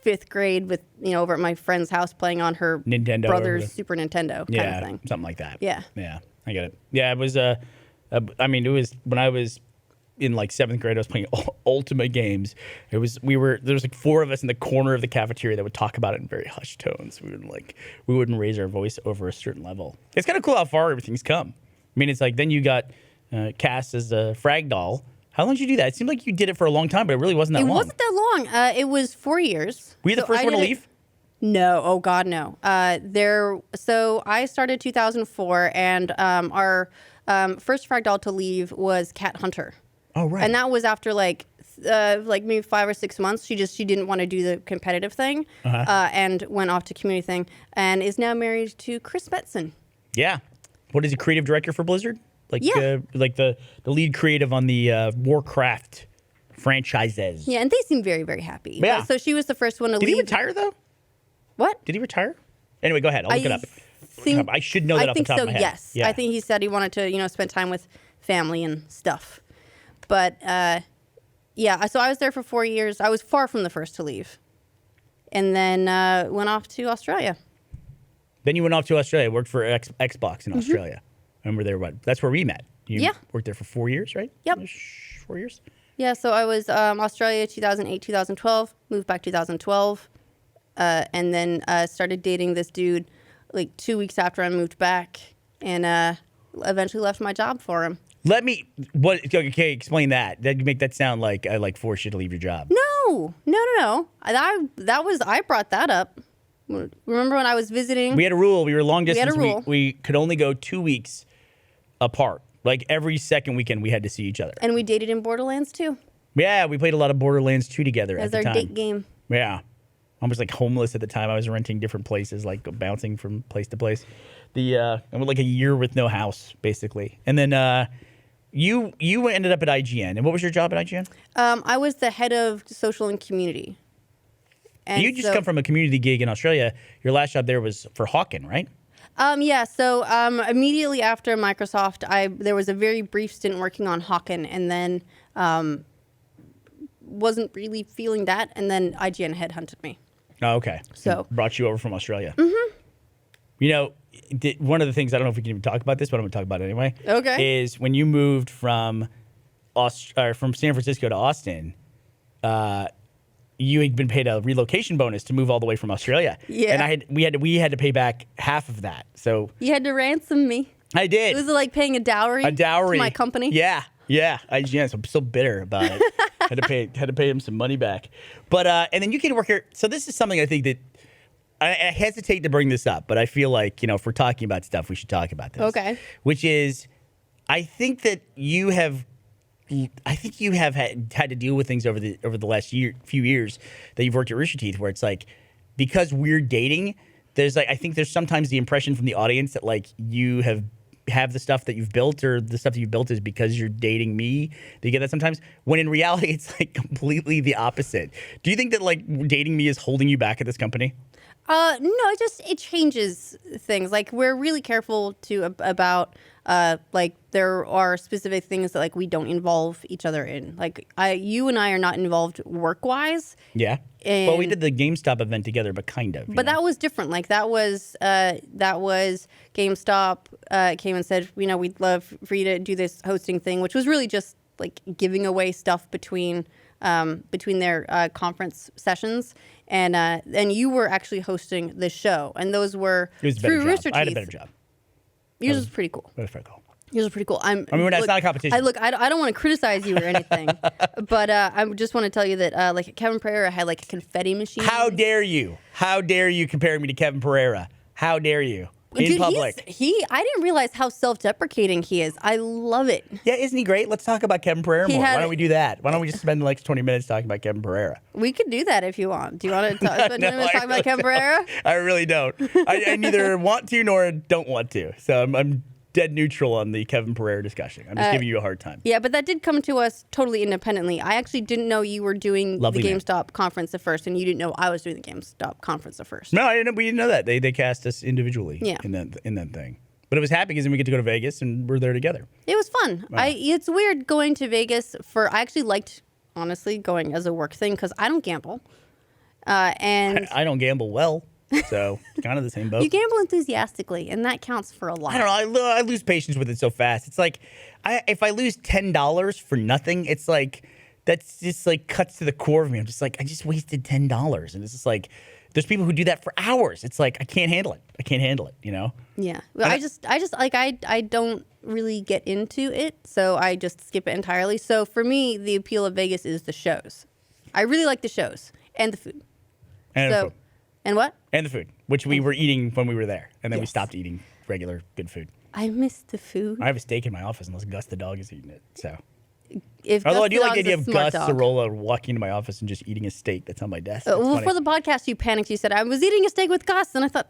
5th grade with over at my friend's house playing on her Nintendo brother's Super Nintendo kind of thing. Something like that. Yeah. Yeah, I get it. Yeah, it was. I mean, it was when I was in like 7th grade. I was playing Ultimate games. There was like 4 of us in the corner of the cafeteria that would talk about it in very hushed tones. We wouldn't raise our voice over a certain level. It's kind of cool how far everything's come. I mean, it's like then you got cast as a frag doll. How long did you do that? It seemed like you did it for a long time, but it really wasn't that long. It wasn't that long. It was 4 years. Were you the first one to leave? No. Oh God, no. So I started 2004, and our first frag doll to leave was Cat Hunter. Oh right. And that was after like maybe 5 or 6 months. She didn't want to do the competitive thing, and went off to community thing, and is now married to Chris Metzen. Yeah. What is he, creative director for Blizzard? Like the lead creative on the Warcraft franchises. Yeah, and they seem very, very happy. Yeah. So she was the first one to Did leave. he retire though? What? Did he retire? Anyway, go ahead. I'll look it up. I should know that off the top so, of my head. Yes. Yeah. I think he said he wanted to, spend time with family and stuff. But yeah, so I was there for 4 years. I was far from the first to leave, and then went off to Australia. Then you went off to Australia, worked for Xbox in Australia. And we're there, that's where we met. You worked there for 4 years, right? Yep. 4 years? Yeah, so I was Australia 2008, 2012, moved back 2012, and then started dating this dude like 2 weeks after I moved back, and eventually left my job for him. Okay, explain that. That you make that sound like I forced you to leave your job. No. I brought that up. Remember when I was visiting? We had a rule. We were long distance. We had a rule. We could only go 2 weeks apart. Like every second weekend, we had to see each other. And we dated in Borderlands too. Yeah, we played a lot of Borderlands 2 together at the time. As our date game. Yeah. I was like homeless at the time. I was renting different places, like bouncing from place to place. I went like a year with no house, basically. And then you ended up at IGN. And what was your job at IGN? I was the head of social and community. And you just come from a community gig in Australia. Your last job there was for Hawken, right? Yeah. So immediately after Microsoft, there was a very brief stint working on Hawken, and then wasn't really feeling that, and then IGN headhunted me. Oh, okay. So brought you over from Australia. Mm-hmm. One of the things, I don't know if we can even talk about this, but I'm going to talk about it anyway. Okay. Is when you moved from San Francisco to Austin, you had been paid a relocation bonus to move all the way from Australia. Yeah. And we had to pay back half of that. So you had to ransom me. I did. It was like paying a dowry. To my company. Yeah. IGN. So I'm still bitter about it. had to pay him some money back. But and then you came to work here. So this is something I think that I hesitate to bring this up, but I feel like, if we're talking about stuff, we should talk about this. Okay. Which is, I think that you have had to deal with things over the last few years that you've worked at Rooster Teeth, where it's like, because we're dating, I think there's sometimes the impression from the audience that like you have the stuff that you've built, or the stuff that you've built is because you're dating me. Do you get that sometimes? When in reality, it's like completely the opposite. Do you think that like dating me is holding you back at this company? No, it changes things. Like, we're really careful about like, there are specific things that like we don't involve each other in. Like, you and I are not involved work-wise. Yeah. Well, we did the GameStop event together, but kind of. But that was different. Like, that was GameStop came and said, we'd love for you to do this hosting thing, which was really just like giving away stuff between their conference sessions, and you were actually hosting the show, and those were through Rooster Teeth. I had a better job. Yours was pretty cool. That was pretty cool. Yours are pretty cool. I mean, it's not a competition. I don't want to criticize you or anything, but I just want to tell you that like Kevin Pereira had like a confetti machine. How dare you? How dare you compare me to Kevin Pereira? How dare you? In public. I didn't realize how self-deprecating he is. I love it. Yeah, isn't he great? Let's talk about Kevin Pereira more. Why don't we do that? Why don't we just spend the next 20 minutes talking about Kevin Pereira? We could do that if you want. Do you want to spend 20 minutes talking about Kevin Pereira? I really don't. I neither want to nor don't want to. So I'm dead neutral on the Kevin Pereira discussion. I'm just giving you a hard time. Yeah, but that did come to us totally independently. I actually didn't know you were doing Lovely the man. GameStop conference at first, and you didn't know I was doing the GameStop conference at first. No, we didn't know that. They cast us individually Yeah. in that thing. But it was happy because then we get to go to Vegas and we're there together. It was fun. Wow. It's weird going to Vegas I actually liked, honestly, going as a work thing because I don't gamble. And I don't gamble well, so kind of the same boat. you gamble enthusiastically, and that counts for a lot. I don't know. I lose patience with it so fast. It's like if I lose $10 for nothing, it's like that's just like cuts to the core of me. I'm just like I just wasted $10, and it's just like there's people who do that for hours. It's like I can't handle it. I can't handle it. You know? Yeah. Well, I just like I don't really get into it, so I just skip it entirely. So for me, the appeal of Vegas is the shows. I really like the shows and the food. And the food. And what? And the food, which we were eating when we were there, and then we Yes. stopped eating regular good food. I miss the food. I have a steak in my office unless Gus the dog is eating it. So, If although Gus I do the like the dog's idea a of smart Gus dog. Sorolla walking into my office and just eating a steak that's on my desk. That's Well, funny. for the podcast, you panicked. You said, I was eating a steak with Gus. And I thought,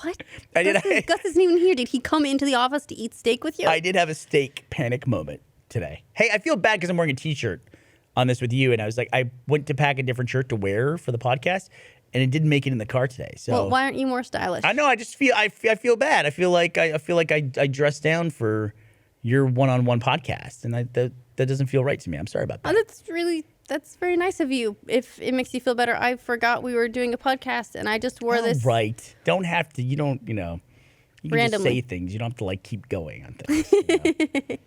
what? Gus isn't even here. Did he come into the office to eat steak with you? I did have a steak panic moment today. Hey, I feel bad because I'm wearing a t-shirt on this with you. And I was like, I went to pack a different shirt to wear for the podcast. And it didn't make it in the car today. So Well, why aren't you more stylish? I know. I just feel I feel bad. I feel like I dressed down for your one-on-one podcast, and that doesn't feel right to me. I'm sorry about that. That's very nice of you. If it makes you feel better, I forgot we were doing a podcast, and I just wore this. Right. Don't have to. You don't. You know. You can Randomly. just say things. You don't have to like keep going on things. You know?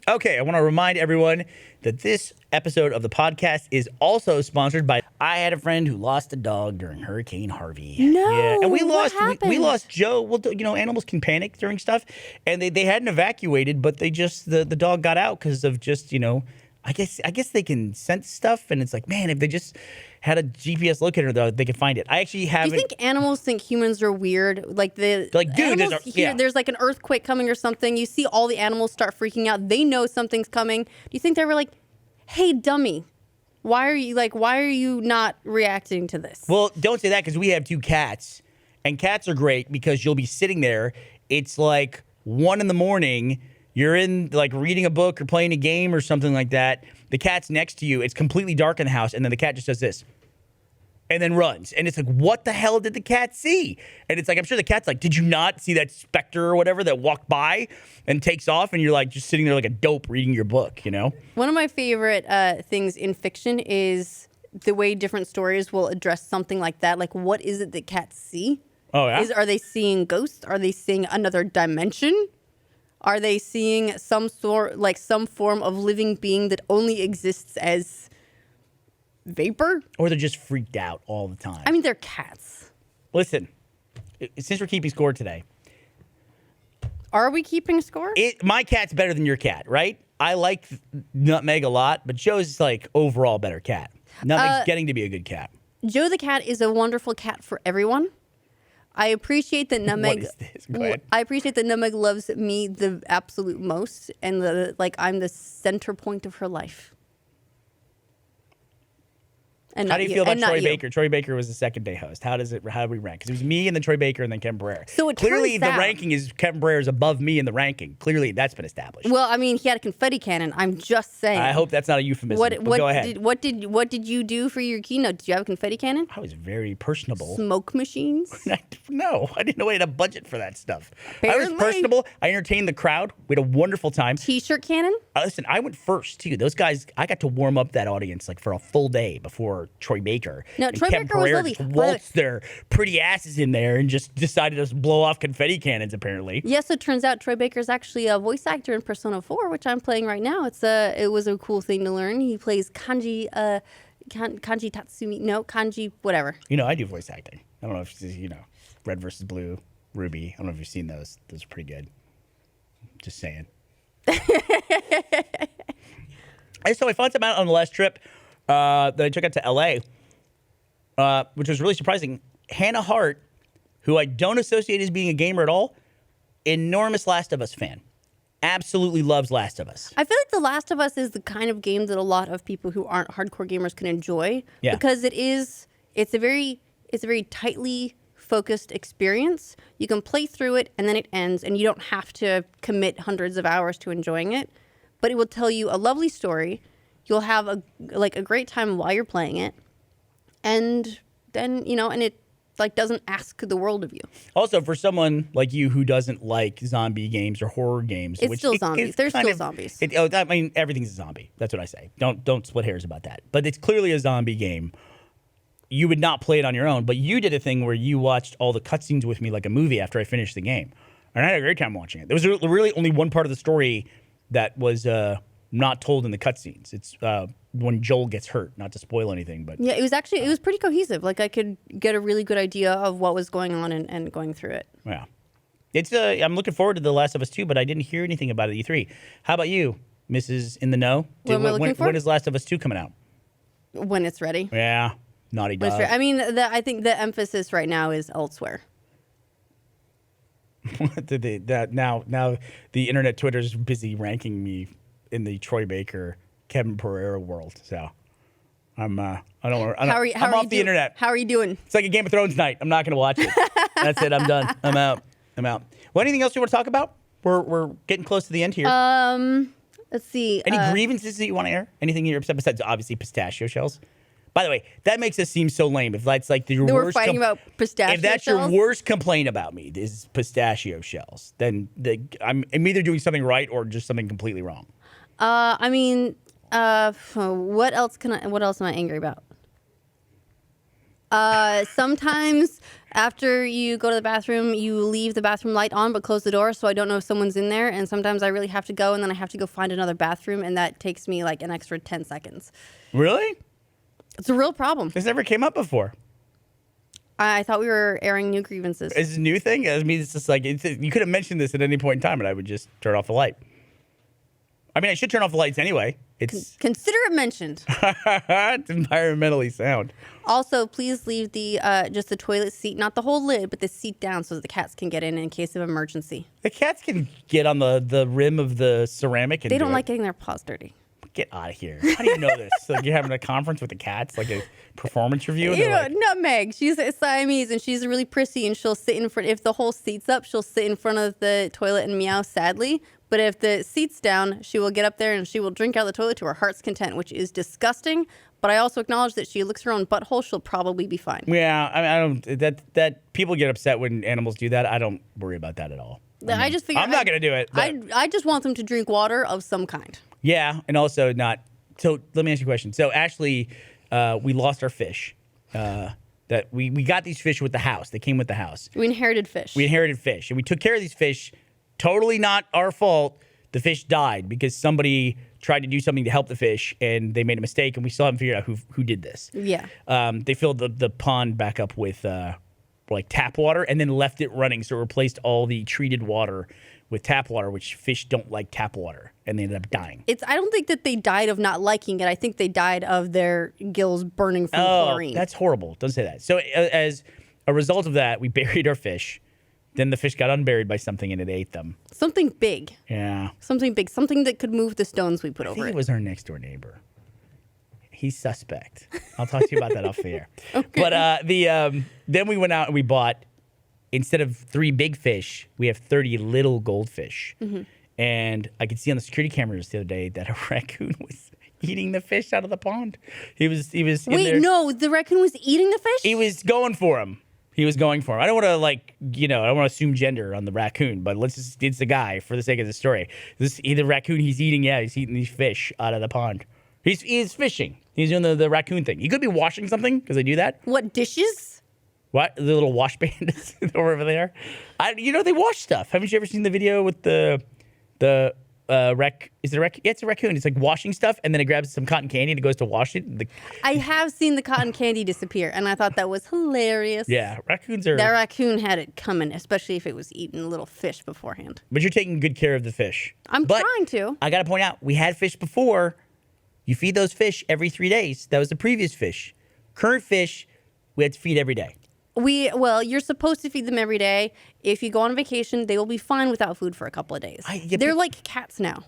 Okay, I want to remind everyone that this episode of the podcast is also sponsored by. I had a friend who lost a dog during Hurricane Harvey. No, yeah, and we what lost. We happened? lost Joe. Well, you know, animals can panic during stuff, and they hadn't evacuated, but they just the dog got out because of just I guess they can sense stuff, and it's like, man, if they just had a GPS locator, though, they could find it. I actually Do haven't. you think animals think humans are weird? Like dude, animals hear there's like an earthquake coming or something. You see all the animals start freaking out. They know something's coming. Do you think they were like, "Hey, dummy, why are you not reacting to this?" Well, don't say that because we have 2 cats, and cats are great because you'll be sitting there. It's like 1 a.m. You're in like reading a book or playing a game or something like that. The cat's next to you. It's completely dark in the house, and then the cat just does this. And then runs. And it's like, what the hell did the cat see? And it's like, I'm sure the cat's like, did you not see that specter or whatever that walked by and takes off? And you're like just sitting there like a dope reading your book, you know? One of my favorite things in fiction is the way different stories will address something like that. Like, what is it that cats see? Oh, yeah? Are they seeing ghosts? Are they seeing another dimension? Are they seeing some form of living being that only exists as vapor? Or they're just freaked out all the time. I mean, they're cats. Listen, since we're keeping score today, Are we keeping score? my cat's better than your cat, right? I like Nutmeg a lot, but Joe's like overall better cat. Nutmeg's getting to be a good cat. Joe the cat is a wonderful cat for everyone. I appreciate that Nutmeg. What is this? Go ahead. I appreciate that Nutmeg loves me the absolute most, and I'm the center point of her life. And How not do you feel about and not Troy you. Baker? Troy Baker was the second day host. How do we rank? Because it was me and then Troy Baker and then Kevin Pereira. So it clearly turns the out- ranking is Kevin Pereira is above me in the ranking. Clearly that's been established. Well, I mean, he had a confetti cannon. I'm just saying. I hope that's not a euphemism. but go ahead. What did you do for your keynote? Did you have a confetti cannon? I was very personable. Smoke machines? No, I didn't know we had a budget for that stuff. I Apparently. was personable. I entertained the crowd. We had a wonderful time. T-shirt cannon? Listen, I went first too. Those guys, I got to warm up that audience like for a full day before Troy Baker. No, And Troy Kevin Baker was Pereira lovely. just By the way- waltzed their pretty asses in there and just decided to blow off confetti cannons. Apparently, Yes, it turns out Troy Baker's actually a voice actor in Persona 4, which I'm playing right now. It was a cool thing to learn. He plays Kanji Tatsumi. No, Kanji whatever. I do voice acting. I don't know if Red versus Blue, Ruby. I don't know if you've seen those. Those are pretty good. Just saying. So I found something out on the last trip that I took out to LA, which was really surprising. Hannah Hart, who I don't associate as being a gamer at all, enormous Last of Us fan. Absolutely loves Last of Us. I feel like The Last of Us is the kind of game that a lot of people who aren't hardcore gamers can enjoy. Yeah. Because it's a very tightly focused experience. You can play through it and then it ends, and you don't have to commit hundreds of hours to enjoying it. But it will tell you a lovely story. You'll have a great time while you're playing it, and then and it doesn't ask the world of you. Also, for someone like you who doesn't like zombie games or horror games, It's still zombies. There's still zombies. I mean, everything's a zombie. That's what I say. Don't split hairs about that. But it's clearly a zombie game. You would not play it on your own, but you did a thing where you watched all the cutscenes with me like a movie after I finished the game, and I had a great time watching it. There was really only one part of the story that was not told in the cutscenes. It's when Joel gets hurt. Not to spoil anything, but Yeah, it was pretty cohesive. Like I could get a really good idea of what was going on and going through it. yeah, it's. I'm looking forward to The Last of Us 2, but I didn't hear anything about it at E3. How about you, Mrs. In the Know? What am I looking for? When is Last of Us 2 coming out? When it's ready. Yeah, Naughty Dog. I mean, I think the emphasis right now is elsewhere. Now the internet Twitter's busy ranking me in the Troy Baker, Kevin Pereira world. So I'm off the internet. How are you doing? It's like a Game of Thrones night. I'm not going to watch it. That's it. I'm done. I'm out. Well, anything else you want to talk about? We're getting close to the end here. Let's see. Any grievances that you want to air? Anything you're upset besides obviously pistachio shells? By the way, that makes us seem so lame. If that's like your They were worst fighting about pistachio if that's shells? your worst complaint about me is pistachio shells, then I'm either doing something right or just something completely wrong. I mean, what else am I angry about? Sometimes after you go to the bathroom, you leave the bathroom light on but close the door, so I don't know if someone's in there. And sometimes I really have to go, and then I have to go find another bathroom, and that takes me like an extra 10 seconds. Really? It's a real problem. This never came up before. I thought we were airing new grievances. Is this a new thing? I mean, it's just like you could have mentioned this at any point in time, and I would just turn off the light. I mean, I should turn off the lights anyway. It's Consider it mentioned. it's environmentally sound. Also, please leave the just the toilet seat, not the whole lid, but the seat down so that the cats can get in case of emergency. The cats can get on the rim of the ceramic. And They don't like getting their paws dirty. Get out of here. How do you know this? Like you're having a conference with the cats, like a performance review? And You know, like, Nutmeg, she's a Siamese, and she's really prissy, and she'll sit in front. If the whole seat's up, she'll sit in front of the toilet and meow sadly. But if the seat's down, she will get up there and she will drink out of the toilet to her heart's content, which is disgusting. But I also acknowledge that she licks her own butthole. She'll probably be fine. yeah, I don't. That people get upset when animals do that. I don't worry about that at all. I just figure I'm not gonna do it. But I just want them to drink water of some kind. yeah, and also not. So let me ask you a question. So Ashley, we lost our fish. That we got these fish with the house. They came with the house. We inherited fish. We inherited fish, and we took care of these fish. Totally not our fault. The fish died because somebody tried to do something to help the fish, and they made a mistake, and we still haven't figured out who did this. Yeah. They filled the pond back up with like tap water, and then left it running. So it replaced all the treated water with tap water, which fish don't like tap water, and they ended up dying. I don't think that they died of not liking it. I think they died of their gills burning from chlorine. That's horrible. Don't say that. So as a result of that, we buried our fish. Then the fish got unburied by something, and it ate them. Something big. Yeah. Something big. Something that could move the stones we put I over think it. it was our next door neighbor. He's suspect. I'll talk to you about that off the air. Okay. But then we went out and we bought, instead of 3 big fish, we have 30 little goldfish. Mm-hmm. And I could see on the security cameras the other day that a raccoon was eating the fish out of the pond. He was in there. Wait, no, the raccoon was eating the fish? He was going for him. I don't want to I don't want to assume gender on the raccoon, but it's a guy for the sake of the story. The raccoon he's eating these fish out of the pond. He's fishing. He's doing the raccoon thing. He could be washing something because they do that. What, dishes? What? The little wash bandits over there? They wash stuff. Haven't you ever seen the video with the is it a raccoon? Yeah, it's a raccoon. It's like washing stuff, and then it grabs some cotton candy and it goes to wash it. I have seen the cotton candy disappear, and I thought that was hilarious. Yeah, raccoons are. That raccoon had it coming, especially if it was eating little fish beforehand. But you're taking good care of the fish. I'm But trying to. I got to point out, we had fish before. You feed those fish every 3 days. That was the previous fish. Current fish, we had to feed every day. Well, you're supposed to feed them every day. If you go on vacation, they will be fine without food for a couple of days. Yeah, They're but- like cats now.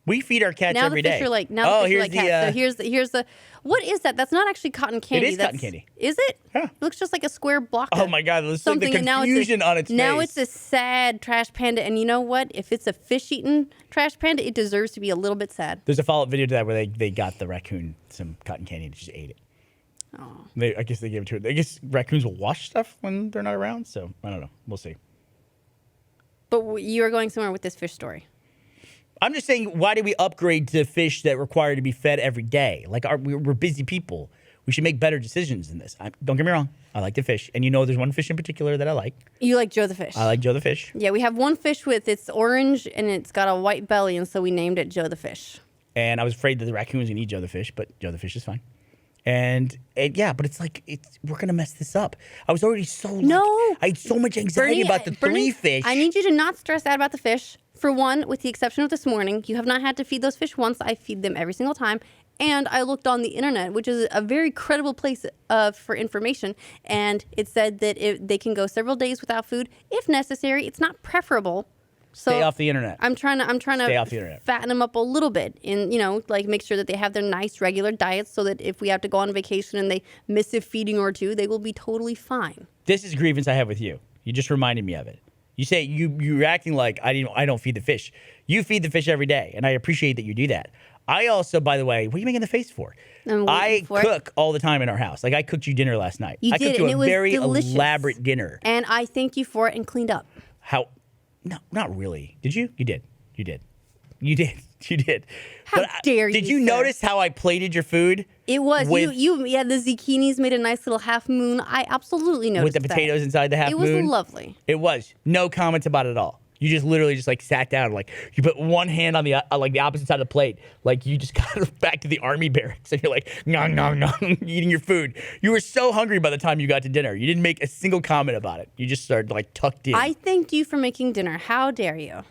We feed our cats Now every the fish day. are like now the fish are like cats. So here's the what is that? That's not actually cotton candy. is cotton candy. Is it? Yeah. It looks just like a square block. Oh of my God, let's see something. the And now confusion on its now face. it's a sad trash panda. And you know what? If it's a fish-eating trash panda, it deserves to be a little bit sad. There's a follow-up video to that where they got the raccoon some cotton candy and just ate it. Oh. I guess they gave it to it. I guess raccoons will wash stuff when they're not around, so I don't know. We'll see. But you are going somewhere with this fish story. I'm just saying, why do we upgrade to fish that require to be fed every day? Like, we're busy people. We should make better decisions than this. Don't get me wrong. I like to fish. And you know there's one fish in particular that I like. You like Joe the fish. I like Joe the fish. Yeah, we have one fish with it's orange and it's got a white belly, and so we named it Joe the fish. And I was afraid that the raccoon was going to eat Joe the fish, but Joe the fish is fine. And yeah, but it's like, we're going to mess this up. I was already so, No. I had so much anxiety about the Bernie, 3 fish. I need you to not stress out about the fish. For one, with the exception of this morning, you have not had to feed those fish once. I feed them every single time. And I looked on the internet, which is a very credible place for information, and it said that they can go several days without food if necessary. It's not preferable. So Stay off the internet. I'm trying Stay off the to internet. fatten them up a little bit, and like make sure that they have their nice regular diets, so that if we have to go on vacation and they miss a feeding or two, they will be totally fine. This is a grievance I have with you. You just reminded me of it. You say you're acting like I don't feed the fish. You feed the fish every day, and I appreciate that you do that. I also, by the way, what are you making the face for? I'm I waiting for it. cook all the time in our house. Like, I cooked you dinner last night. You I did, cooked you and a it was very delicious. elaborate dinner. And I thank you for it and cleaned up. How? No, not really. Did you? You did. You did. You did. You did. How dare Did you, you sir. notice how I plated your food? It was with, you the zucchinis made a nice little half moon. I absolutely noticed with the potatoes that. inside the half It was moon. lovely. It was. No comments about it at all. You just literally just like sat down, like you put one hand on the like the opposite side of the plate, like you just got back to the army barracks, and you're like nom nom nom, eating your food. You were so hungry by the time you got to dinner. You didn't make a single comment about it. You just started like tucked in. I thanked you for making dinner. How dare you?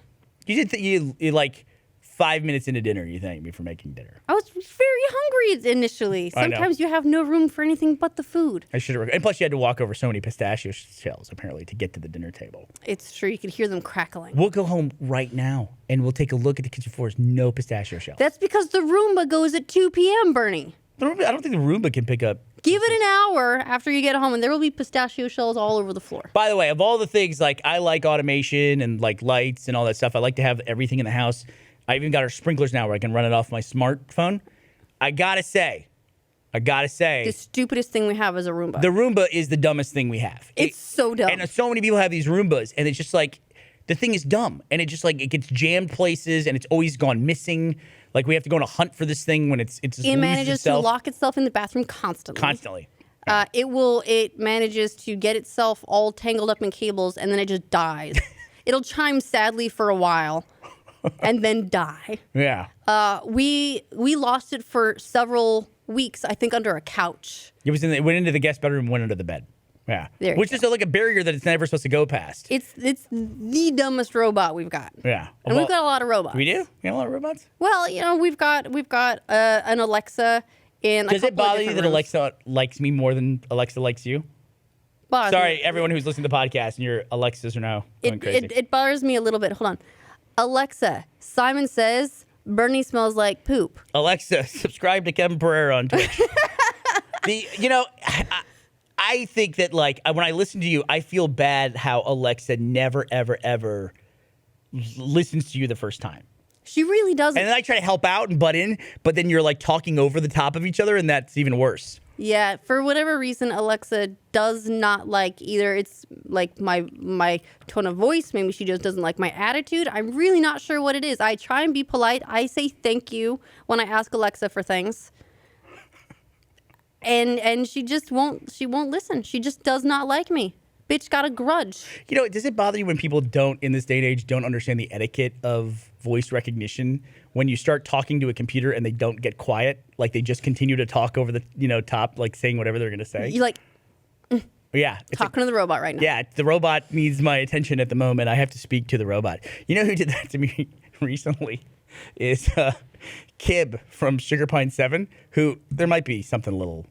You did. You like 5 minutes into dinner, you thanked me for making dinner. I was very hungry initially. I know. Sometimes you have no room for anything but the food. I should have. And plus, you had to walk over so many pistachio shells apparently to get to the dinner table. It's true. You could hear them crackling. We'll go home right now and we'll take a look at the kitchen floors. No pistachio shells. That's because the Roomba goes at 2 p.m., Bernie. I don't think the Roomba can pick up. Give it an hour after you get home, and there will be pistachio shells all over the floor. By the way, of all the things, like I like automation and like lights and all that stuff. I like to have everything in the house. I even got our sprinklers now where I can run it off my smartphone. I gotta say, The stupidest thing we have is a Roomba. the Roomba is the dumbest thing we have. It's so dumb. And so many people have these Roombas, and it's just like, the thing is dumb. And it just like, it gets jammed places, and it's always gone missing. Like, we have to go on a hunt for this thing when it just it loses manages to itself lock itself in the bathroom constantly. constantly. It manages to get itself all tangled up in cables, and then it just dies. It'll chime sadly for a while and then die. Yeah. We lost it for several weeks, I think, under a couch. It went into the guest bedroom, went under the bed. Yeah. There you Which go. is like a barrier that it's never supposed to go past. It's the dumbest robot we've got. Yeah. And we've got a lot of robots. We do? We got a lot of robots? Well, we've got an Alexa in Does a it couple of bother you different that rooms. Alexa likes me more than Alexa likes you? Bothers Sorry, me. everyone who's listening to the podcast and your Alexas are now going crazy. It bothers me a little bit. Hold on. Alexa, Simon says Bernie smells like poop. Alexa, subscribe to Kevin Pereira on Twitch. I think that like when I listen to you, I feel bad how Alexa never, ever, ever listens to you the first time. She really doesn't. And then I try to help out and butt in, but then you're like talking over the top of each other, and that's even worse. Yeah, for whatever reason, Alexa does not like either. It's like my tone of voice. Maybe she just doesn't like my attitude. I'm really not sure what it is. I try and be polite. I say thank you when I ask Alexa for things. And she just won't. She won't listen. She just does not like me. Bitch got a grudge. Does it bother you when people don't, in this day and age, don't understand the etiquette of voice recognition when you start talking to a computer and they don't get quiet, like they just continue to talk over the top, like saying whatever they're gonna say. You like Yeah, it's talking to the robot right now. yeah, the robot needs my attention at the moment. I have to speak to the robot. You know who did that to me recently? Is Kib from Sugar Pine 7, who there might be something a little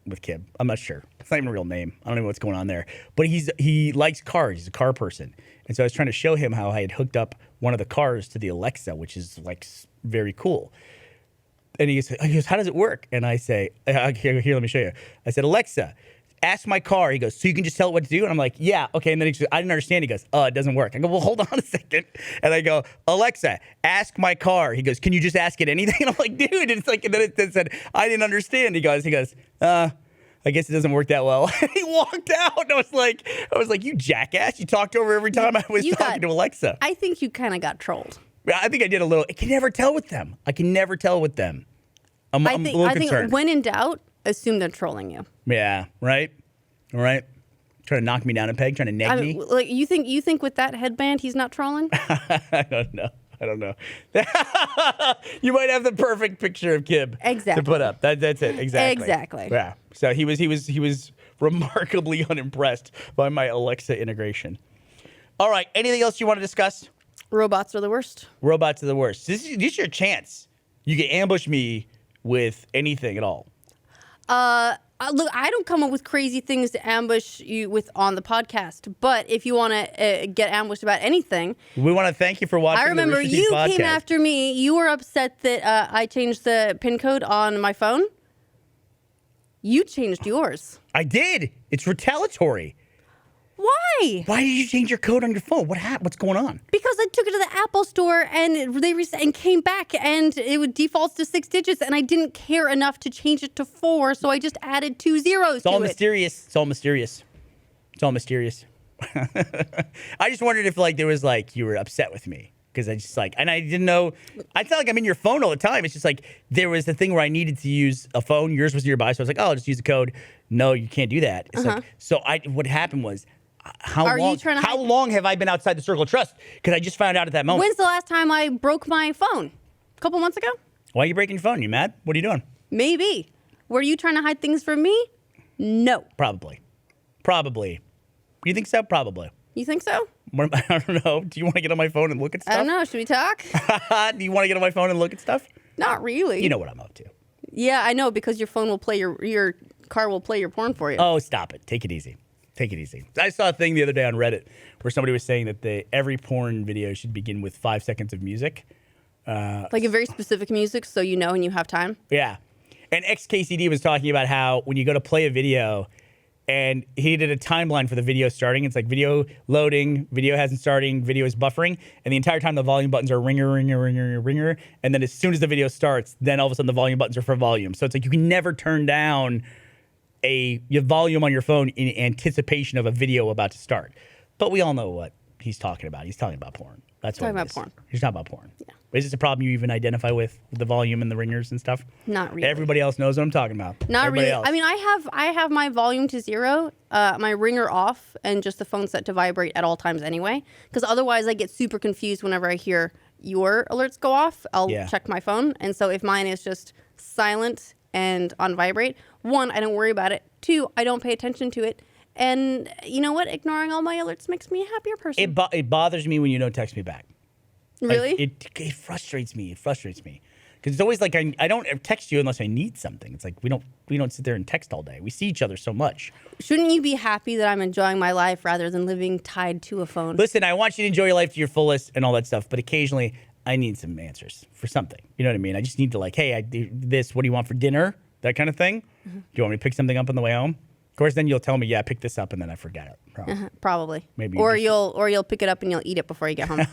with Kib. I'm not sure. It's not even a real name. I don't know what's going on there. But he likes cars. He's a car person. And so I was trying to show him how I had hooked up one of the cars to the Alexa, which is like very cool. And he goes, how does it work? And I say, here, let me show you. I said, Alexa, ask my car. He goes, so you can just tell it what to do? And I'm like, yeah, okay. And then he goes, I didn't understand. He goes, it doesn't work. I go, well, hold on a second. And I go, Alexa, ask my car. He goes, can you just ask it anything? And I'm like, dude, it's like, and then it said, I didn't understand. He goes, I guess it doesn't work that well. And he walked out. And I was like, you jackass. You talked over every time I was talking to Alexa. I think you kind of got trolled. I think I did a little. I can never tell with them. I'm a little I concerned. think when in doubt, assume they're trolling you. Yeah, right? All right. Trying to knock me down a peg, trying to neg me. Like you think with that headband he's not trolling? I don't know. You might have the perfect picture of Kib Exactly. to put up. That's it. Exactly. Exactly. Yeah. So he was remarkably unimpressed by my Alexa integration. All right. Anything else you want to discuss? Robots are the worst. Robots are the worst. This is your chance. You can ambush me with anything at all. Look, I don't come up with crazy things to ambush you with on the podcast. But if you want to get ambushed about anything, we want to thank you for watching. I remember the Rooster Teeth you podcast. came after me. You were upset that I changed the PIN code on my phone. You changed yours. I did. It's retaliatory. Why? Why did you change your code on your phone? What happened? What's going on? Because I took it to the Apple store and they and came back and it would defaults to 6 digits and I didn't care enough to change it to 4, so I just added 2 zeros It's all to it. mysterious. It's all mysterious. It's all mysterious. I just wondered if there was you were upset with me because I just and I didn't know. I feel like I'm in your phone all the time. It's just there was the thing where I needed to use a phone. Yours was nearby, so I was like, oh, I'll just use the code. No, you can't do that. It's what happened was. How long have I been outside the circle of trust? Because I just found out at that moment. When's the last time I broke my phone? A couple months ago? Why are you breaking your phone? You mad? What are you doing? Maybe. Were you trying to hide things from me? No. Probably. You think so? Probably. You think so? I don't know. Do you want to get on my phone and look at stuff? I don't know. Should we talk? Do you want to get on my phone and look at stuff? Not really. You know what I'm up to. Yeah, I know, because your phone will play your car will play your porn for you. Oh, stop it. Take it easy. I saw a thing the other day on Reddit where somebody was saying that every porn video should begin with 5 seconds of music. Like a very specific music, so you know and you have time. Yeah. And XKCD was talking about how when you go to play a video, and he did a timeline for the video starting. It's like video loading, video hasn't starting, video is buffering, and the entire time the volume buttons are ringer, and then as soon as the video starts, then all of a sudden the volume buttons are for volume. So it's you can never turn down your volume on your phone in anticipation of a video about to start. But we all know what he's talking about. He's talking about porn. That's what Talking about porn. He's talking about porn. Yeah. Is this a problem you even identify with the volume and the ringers and stuff? Not really. Everybody else knows what I'm talking about. Not Everybody really. else. I mean, I have my volume to 0, my ringer off, and just the phone set to vibrate at all times anyway. Because otherwise, I get super confused whenever I hear your alerts go off. I'll check my phone, and so if mine is just silent and on vibrate, 1, I don't worry about it. 2, I don't pay attention to it. And you know what? Ignoring all my alerts makes me a happier person. It bothers me when you don't text me back. Really? It frustrates me. Because it's always I don't text you unless I need something. It's we don't sit there and text all day. We see each other so much. Shouldn't you be happy that I'm enjoying my life rather than living tied to a phone? Listen, I want you to enjoy your life to your fullest and all that stuff, but occasionally I need some answers for something. You know what I mean? I just need to hey, I do this. What do you want for dinner? That kind of thing. Mm-hmm. Do you want me to pick something up on the way home? Of course, then you'll tell me, yeah, pick this up, and then I forget it. Probably. Maybe. Or you'll pick it up and you'll eat it before you get home.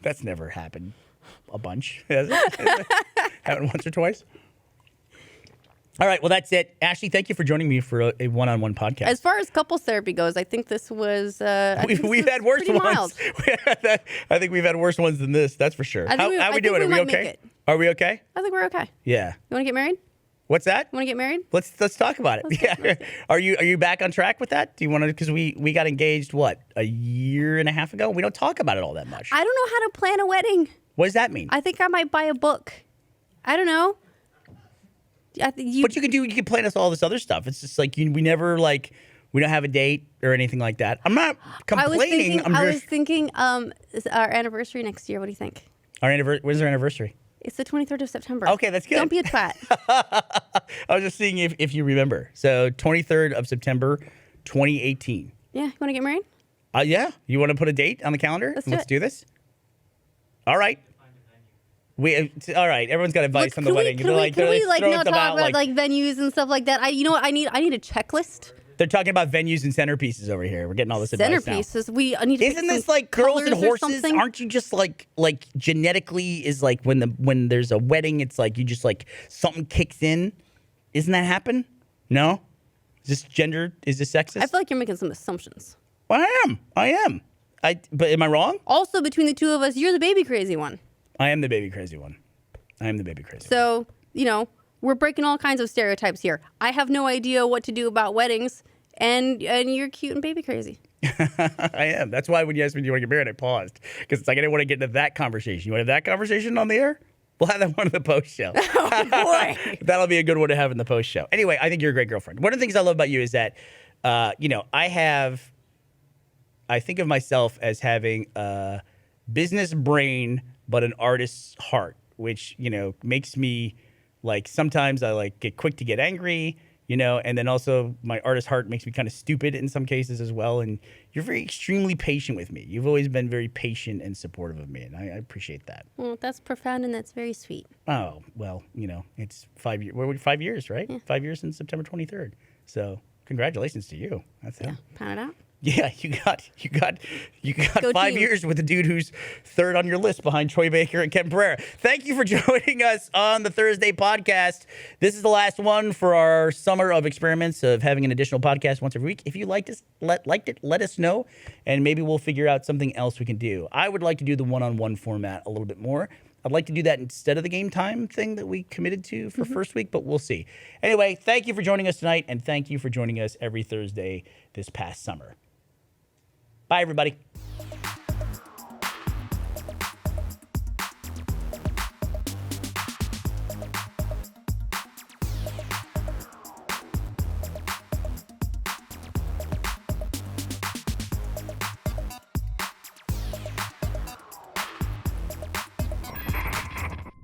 That's never happened a bunch. Has it? Happened once or twice. All right, well, that's it. Ashley, thank you for joining me for a one-on-one podcast. As far as couples therapy goes, I think this was. We've had worse ones. Mild. I think we've had worse ones than this. That's for sure. How are we doing? Are we okay? Are we okay? I think we're okay. Yeah. You want to get married? What's that? You want to get married? Let's talk about it. Yeah. Are you back on track with that? Do you want to? Because we got engaged a year and a half ago. We don't talk about it all that much. I don't know how to plan a wedding. What does that mean? I think I might buy a book. I don't know. But you can plan us all this other stuff. It's just like we never like we don't have a date or anything like that. I'm not complaining. I was thinking is our anniversary next year. What do you think? Our anniversary. When's our anniversary? It's the 23rd of September. Okay, that's good. Don't be a twat. I was just seeing if you remember. So 23rd of September, 2018. Yeah, you want to get married? Yeah. You want to put a date on the calendar? Let's do it. do this. All right. All right. Everyone's got advice on the wedding. Can we not talk about like venues and stuff like that? You know what? I need a checklist. They're talking about venues and centerpieces over here. We're getting all this advice now. Centerpieces. I need to pick Isn't this some like girls and colors or horses? something. Aren't you just like genetically is like when there's a wedding, it's like you just like something kicks in. Isn't that happen? No? Is this gender? Is this sexist? I feel like you're making some assumptions. Well, I am. But am I wrong? Also, between the two of us, you're the baby crazy one. I am the baby crazy one. So, we're breaking all kinds of stereotypes here. I have no idea what to do about weddings, and you're cute and baby crazy. I am. That's why when you asked me, do you want to get married, I paused. Because it's like I didn't want to get into that conversation. You want to have that conversation on the air? We'll have that one in the post show. Oh, boy. That'll be a good one to have in the post show. Anyway, I think you're a great girlfriend. One of the things I love about you is that, I think of myself as having a business brain, but an artist's heart, which, makes me like, sometimes I like get quick to get angry, and then also my artist heart makes me kind of stupid in some cases as well. And you're very extremely patient with me. You've always been very patient and supportive of me. And I appreciate that. Well, that's profound and that's very sweet. Oh, well, it's 5 years. What, 5 years, right? Yeah. 5 years since September 23rd. So congratulations to you. That's Yeah, pound it out. Yeah, you got Go 5 team. years with the dude who's third on your list behind Troy Baker and Ken Pereira. Thank you for joining us on the Thursday podcast. This is the last one for our summer of experiments of having an additional podcast once every week. If you liked it, let us know, and maybe we'll figure out something else we can do. I would like to do the one-on-one format a little bit more. I'd like to do that instead of the game time thing that we committed to for first week, but we'll see. Anyway, thank you for joining us tonight, and thank you for joining us every Thursday this past summer. Bye, everybody.